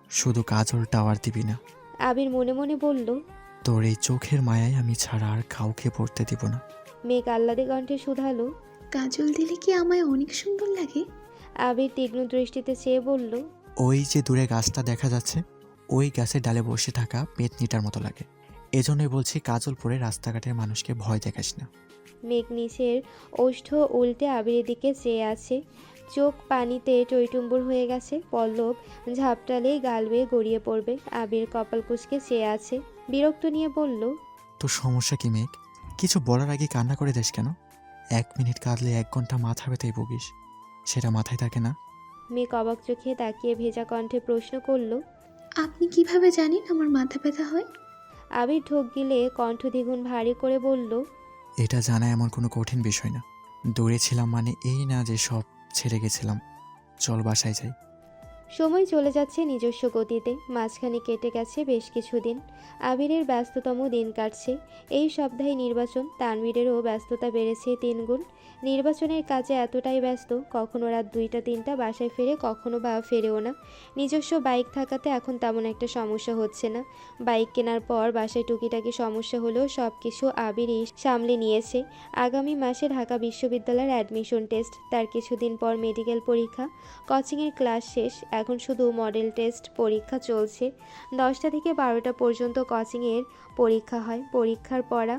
শুধু কাজল টাওয়ার দিবি না।
আবির মনে মনে বলল।
তোর এই চোখের মায়ায় আমি ছাড়া আর কাউকে পড়তে দিব না।
মেঘ আহ্লাদে কণ্ঠে শুধালো।
কাজল দিলে কি আমায় অনেক সুন্দর লাগে?
আবির তীক্ষ্ণ দৃষ্টিতে চেয়ে বলল।
ওই যে দূরে গাছটা দেখা যাচ্ছে, ওই গাছের ডালে বসে থাকা পেতনিটার মতো লাগে। এজন্যই বলছি কাজল পরে রাস্তাঘাটের মানুষকে ভয় দেখাস না।
মেঘ নিচের ওষ্ঠ উল্টে আবিরের দিকে চেয়ে আছে। চোখ পানিতে টইটুম্বুর হয়ে গেছে। পল্লব ঝাপটালেই গাল বেয়ে গড়িয়ে পড়বে। আবির কপাল কুঁচকে চেয়ে আছে। বিরক্ত নিয়ে বলল।
তোর সমস্যা কি মেঘ? কিছু বলার আগে কান্না করে দেশ কেন? 1 মিনিট কাঁদলে 1 ঘন্টা মাথা ব্যথায় ভুগিস, সেটা মাথায় থাকে না?
মেঘ অবাক চোখে তাকিয়ে ভেজা কণ্ঠে প্রশ্ন করল।
আপনি কিভাবে জানেন আমার মাথা ব্যথা হয়?
আবির ঢোক গিলে কণ্ঠ দ্বিগুণ ভারী করে বলল।
এটা জানা এমন কোনো কঠিন বিষয় না। দূরে ছিলাম মানে এই না যে সব ছেড়ে গেছিলাম। চল বাসায় যাই।
সময় চলে যাচ্ছে নিজস্ব গতিতে, মাঝখানে কেটে গেছে বেশ কিছুদিন। আবিরের ব্যস্ততম দিন কাটছে। এই সপ্তাহে নির্বাচন, তানভীরেরও ব্যস্ততা বেড়েছে 3 গুণ। নির্বাচনের কাজে এতটাই ব্যস্ত, কখনো রাত 2টা-3টা বাসায় ফেরে, কখনো বা ফেরেও না। নিজস্ব বাইক থাকাতে এখন তেমন একটা সমস্যা হচ্ছে না। বাইক কেনার পর বাসায় টুকিটাকি সমস্যা হলেও সব কিছু আবিরই সামলে নিয়েছে। আগামী মাসে ঢাকা বিশ্ববিদ্যালয়ের অ্যাডমিশন টেস্ট, তার কিছুদিন পর মেডিকেল পরীক্ষা, কোচিংয়ের ক্লাস শেষ, এখন শুধু মডেল টেস্ট পরীক্ষা চলছে। 10টা থেকে 12টা পর্যন্ত কোচিংয়ের পরীক্ষা হয়। পরীক্ষার পড়া,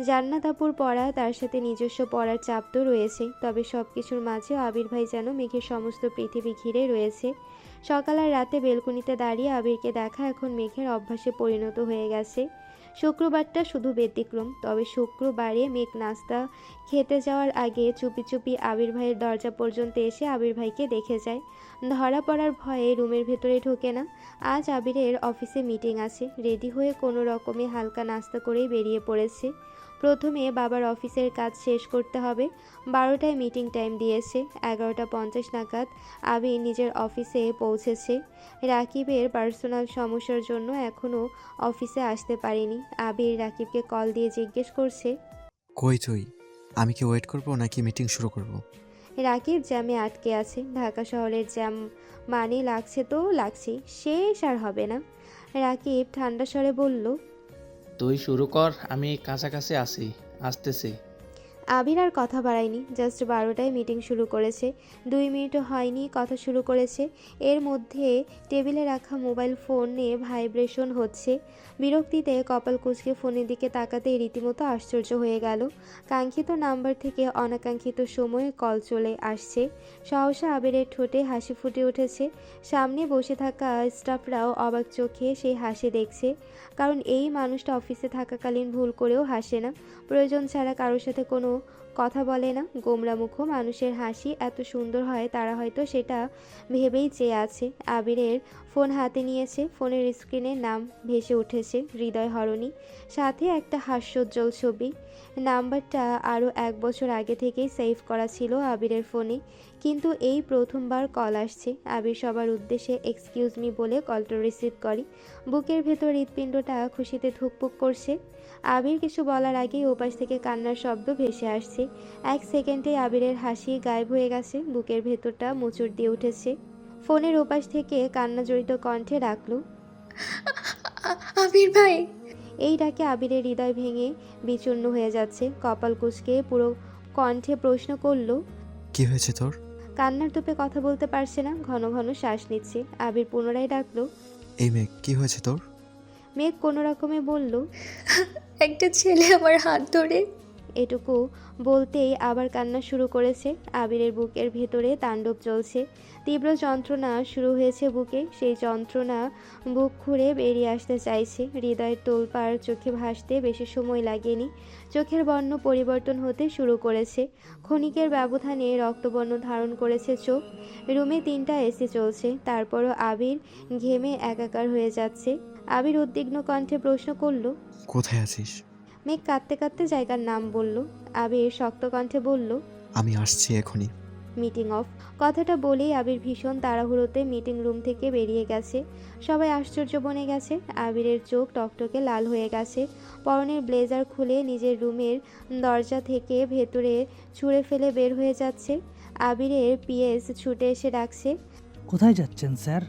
জান্নাত আপুর পড়া, তার সাথে নিজস্ব পড়ার চাপ তো রয়েছে। তবে সব কিছুর মাঝেও আবির ভাই যেন মেঘের সমস্ত পৃথিবী ঘিরে রয়েছে। সকাল আর রাতে বেলকনিতে দাঁড়িয়ে আবিরকে দেখা এখন মেঘের অভ্যাসে পরিণত হয়ে গেছে। শুক্রবারটা শুধু ব্যতিক্রম। তবে শুক্রবারে মেঘ নাস্তা খেতে যাওয়ার আগে চুপি চুপি আবির ভাইয়ের দরজা পর্যন্ত এসে আবির ভাইকে দেখে যায়। ধরা পড়ার ভয়ে রুমের ভেতরে ঢোকে না। আজ আবিরের অফিসে মিটিং আছে। রেডি হয়ে কোনো রকমে হালকা নাস্তা করেই বেরিয়ে পড়েছে। প্রথমে বাবার অফিসের কাজ শেষ করতে হবে। 12টায় মিটিং টাইম দিয়েছে। 11টা 50 নাগাদ আবির নিজের অফিসে পৌঁছেছে। রাকিবের পার্সোনাল সমস্যার জন্য এখনও অফিসে আসতে পারেনি। আবির রাকিবকে কল দিয়ে জিজ্ঞেস করছে,
কই তুই? আমি কি ওয়েট করব নাকি মিটিং শুরু করব?
রাকিব জ্যামে আটকে আছে। ঢাকা শহরের জ্যাম মানে লাগছে তো লাগছেই, শেষ আর হবে না। রাকিব ঠান্ডা স্বরে বলল,
তুই শুরু কর, আমি কাছাকাছি আছি, আসতেছি।
আবির আর কথা বাড়ায়নি। জাস্ট 12টায় মিটিং শুরু করেছে। 2 মিনিটও হয়নি কথা শুরু করেছে। এর মধ্যে টেবিলে রাখা মোবাইল ফোনে ভাইব্রেশন হচ্ছে। বিরক্তিতে কপাল কুঁচকে ফোনের দিকে তাকাতেই রীতিমতো আশ্চর্য হয়ে গেল। কাঙ্ক্ষিত নাম্বার থেকে অনাকাঙ্ক্ষিত সময়ে কল চলে আসছে। সহসা আবিরের ঠোঁটে হাসি ফুটে উঠেছে। সামনে বসে থাকা স্টাফরাও অবাক চোখে সেই হাসি দেখছে। কারণ এই মানুষটা অফিসে থাকাকালীন ভুল করেও হাসে না, প্রয়োজন ছাড়া কারোর সাথে কোনো কথা বলে না। গোমরামুখ মানুষের হাসি এত সুন্দর হয়, তারা হয়তো সেটা ভেবেই চেয়ে আছে। আবিরের ফোন হাতে নিয়েছে। ফোনের স্ক্রিনে নাম ভেসে উঠেছে, হৃদয় হরণী, সাথে একটা হাস্যোজ্জ্বল ছবি। নাম্বারটা আরও 1 বছর আগে থেকেই সেভ করা ছিল আবিরের ফোনে, কিন্তু এই প্রথমবার কল আসছে। আবির সবার উদ্দেশ্যে এক্সকিউজ মি বলে কলটা রিসিভ করে। বুকের ভেতর হৃৎপিণ্ডটা খুশিতে ধুকপুক করছে। আবির কিছু বলার আগেই ওপাশ থেকে কান্নার শব্দ ভেসে আসছে। 1 সেকেন্ডে আবিরের হাসি গায়েব হয়ে গেছে। বুকের ভেতরটা মোচড় দিয়ে উঠেছে। ফোনের ওপাশ থেকে কান্না জড়িত কণ্ঠে ডাকলো,
আবির ভাই।
এই ডাকে আবিরের হৃদয় ভেঙে বিচূর্ণ হয়ে যাচ্ছে। কপাল কুঁচকে পুরো কণ্ঠে প্রশ্ন করলো,
কি হয়েছে তোর?
কান্নার তোপে কথা বলতে পারছে না, ঘন ঘন শ্বাস নিচ্ছে। আবির পুনরায় ডাকলো,
এই মেঘ, কি হয়েছে তোর?
মেঘ কোনো রকমে বলল,
একটা ছেলে আমার হাত ধরে।
এটুকু বলতেই আবার কান্না শুরু করেছে। আবিরের বুকের ভেতরে তাণ্ডব চলছে। তীব্র যন্ত্রণা শুরু হয়েছে বুকে। সেই যন্ত্রণা বুক খুঁড়ে বেরিয়ে আসতে চাইছে। হৃদয়ের তোলপাড় চোখে ভাসতে বেশি সময় লাগেনি। চোখের বর্ণ পরিবর্তন হতে শুরু করেছে। ক্ষণিকের ব্যবধানে রক্তবর্ণ ধারণ করেছে চোখ। রুমে 3টা এসি চলছে, তারপরও আবির ঘেমে একাকার হয়ে যাচ্ছে। আবির উদ্বিগ্ন কণ্ঠে প্রশ্ন করল,
কোথায় আছিস?
মেঘ কাঁদতে কাঁদতে জায়গার নাম বলল। আবির শক্ত কণ্ঠে বলল,
আমি আসছি এখনই।
Meeting of. কথাটা বলেই আবির ভীষণ তাড়াহুড়োতে মিটিং রুম থেকে বেরিয়ে গেছে। সবাই আশ্চর্য বনে গেছে। আবিরের চোখ টকটকে লাল হয়ে গেছে। পরনের ব্লেজার খুলে নিজের রুমের দরজা থেকে ভেতরে ছুঁড়ে ফেলে বের হয়ে যাচ্ছে। আবিরের পিএস ছুটে এসে ডাকছে,
কোথায় যাচ্ছেন স্যার?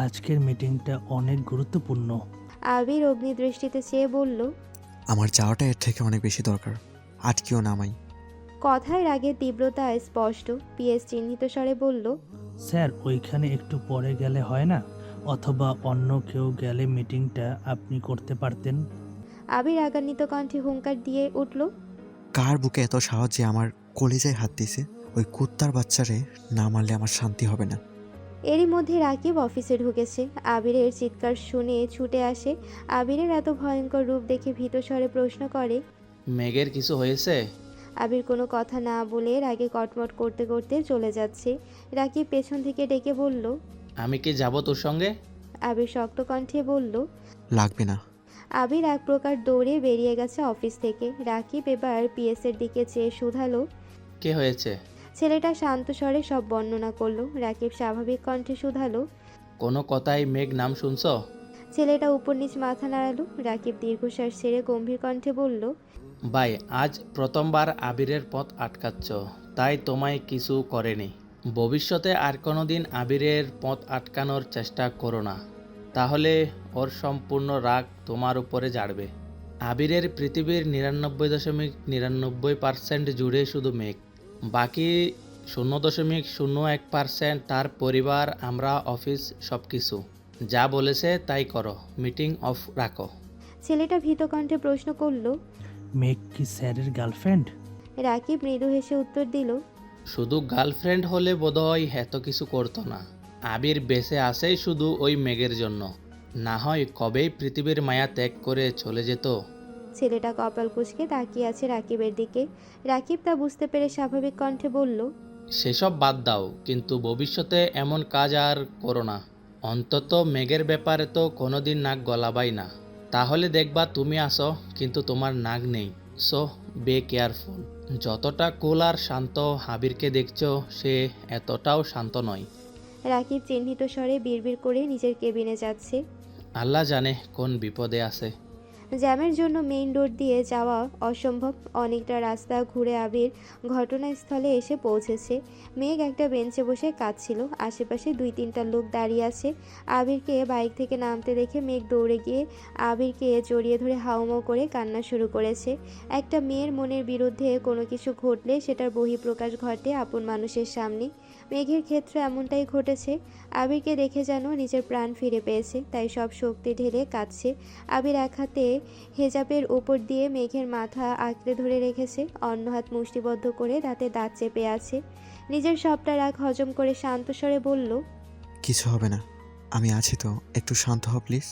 আজকের মিটিংটা অনেক গুরুত্বপূর্ণ।
আবির অগ্নিদৃষ্টিতে চেয়ে বলল,
আমার যাওয়াটা এর থেকে অনেক বেশি দরকার, আটকেও নামাই।
কথায় রাগের তীব্রতা স্পষ্ট। পিএস চিহ্নিত স্বরে বলল,
স্যার ওইখানে একটু পরে গেলে হয় না? অথবা অন্য কেউ গেলে মিটিংটা আপনি করতে পারতেন।
আবির রাগান্বিত কণ্ঠে হুঙ্কার দিয়ে উঠল,
কার বুকে এত সাহস যে আমার কলিজায় হাত দিছে? ওই কুত্তার বাচ্চারে না মারলে আমার শান্তি হবে না।
এরই মধ্যে রাকিব অফিসে ঢুকেছে। আবিরের চিৎকার শুনে ছুটে আসে। আবিরের এত ভয়ঙ্কর রূপ দেখে ভীত স্বরে প্রশ্ন করে,
মেঘের কিছু হয়েছে?
আবির কোনো কথা না বলে রাগে কটমট করতে করতে চলে যাচ্ছে। রাকিব পেছন থেকে ডেকে বলল,
আমি কি যাব তোর সঙ্গে?
আবির শক্ত কণ্ঠে বলল,
লাগবে না।
আবির এক প্রকার দৌড়ে বেরিয়ে গেছে অফিস থেকে। রাকিব এবার পিএসের দিকে চেয়ে শুধালো,
কে হয়েছে?
ছেলেটা শান্ত স্বরে সব বর্ণনা করলো। রাকিব স্বাভাবিক কণ্ঠে শুধালো,
কোনো কথাই মেঘ নাম শুনছ?
ছেলেটা উপর নিচ মাথা নাড়ালো। রাকিব দীর্ঘশ্বাস ছেড়ে গম্ভীর কণ্ঠে বলল,
ভাই, আজ প্রথমবার আবিরের পথ আটকাচ্ছ, তাই তোমায় কিছু করেনি। ভবিষ্যতে আর কোনো দিন আবিরের পথ আটকানোর চেষ্টা করো না, তাহলে ওর সম্পূর্ণ রাগ তোমার উপরে ঝাড়বে। আবিরের পৃথিবীর 99.99% জুড়ে শুধু মেঘ, বাকি 0.01% তার পরিবার, আমরা, অফিস, সব কিছু। যা বলেছে তাই করো, মিটিং অফ রাখো।
ছেলেটা ভীত কণ্ঠে প্রশ্ন করল।
মেঘ কি স্যারের গার্লফ্রেন্ড?
রাকিব মৃদু হেসে উত্তর দিল,
শুধু গার্লফ্রেন্ড হলে বোধহয় এত কিছু করতো না। আবির বেঁচে আসেই শুধু ওই মেঘের জন্য, না হয় কবেই পৃথিবীর মায়া ত্যাগ করে চলে যেত।
ছেলেটা কপাল কুঁচকে তাকিয়ে আছে রাকিবের দিকে। রাকিব তা বুঝতে পেরে স্বাভাবিক কণ্ঠে বলল,
সেসব বাদ দাও, কিন্তু ভবিষ্যতে এমন কাজ আর করো না। অন্তত মেঘের ব্যাপারে তো কোনোদিন নাক গলাবাই না, তাহলে দেখবা তুমি আসো কিন্তু তোমার নাক নেই। সো বে কেয়ারফুল। যতটা কুল আর শান্ত আবিরকে দেখছো, সে এতটাও শান্ত নয়।
রাকিব চিহ্নিত স্বরে বিড়বিড় করে নিজের কেবিনে যাচ্ছে।
আল্লাহ জানে কোন বিপদে আছে।
জ্যামের জন্য মেইন রোড দিয়ে যাওয়া অসম্ভব। অনেকটা রাস্তা ঘুরে আবির ঘটনাস্থলে এসে পৌঁছেছে। মেঘ একটা বেঞ্চে বসে কাঁদছিল। আশেপাশে 2-3টা লোক দাঁড়িয়ে আছে। আবিরকে বাইক থেকে নামতে দেখে মেঘ দৌড়ে গিয়ে আবিরকে জড়িয়ে ধরে হাউমাউ করে কান্না শুরু করেছে। একটা মেয়ের মনের বিরুদ্ধে কোনো কিছু ঘটলে সেটার বহিঃপ্রকাশ ঘটে আপন মানুষের সামনে। মেঘের ক্ষেত্রে এমনটাই ঘটেছে। আবিরকে দেখে যেন নিজের প্রাণ ফিরে পেয়েছে, তাই সব শক্তি ঢেলে কাঁদছে। আবির এক হাতে হেজাবের উপর দিয়ে মেঘের মাথা আঁকড়ে ধরে রেখেছে, অন্য হাত মুষ্টিবদ্ধ করে দাঁতে দাঁত চেপে আছে। নিজের সবটা রাগ হজম করে শান্ত স্বরে বলল,
কিছু হবে না, আমি আছি তো, একটু শান্ত হ প্লিজ।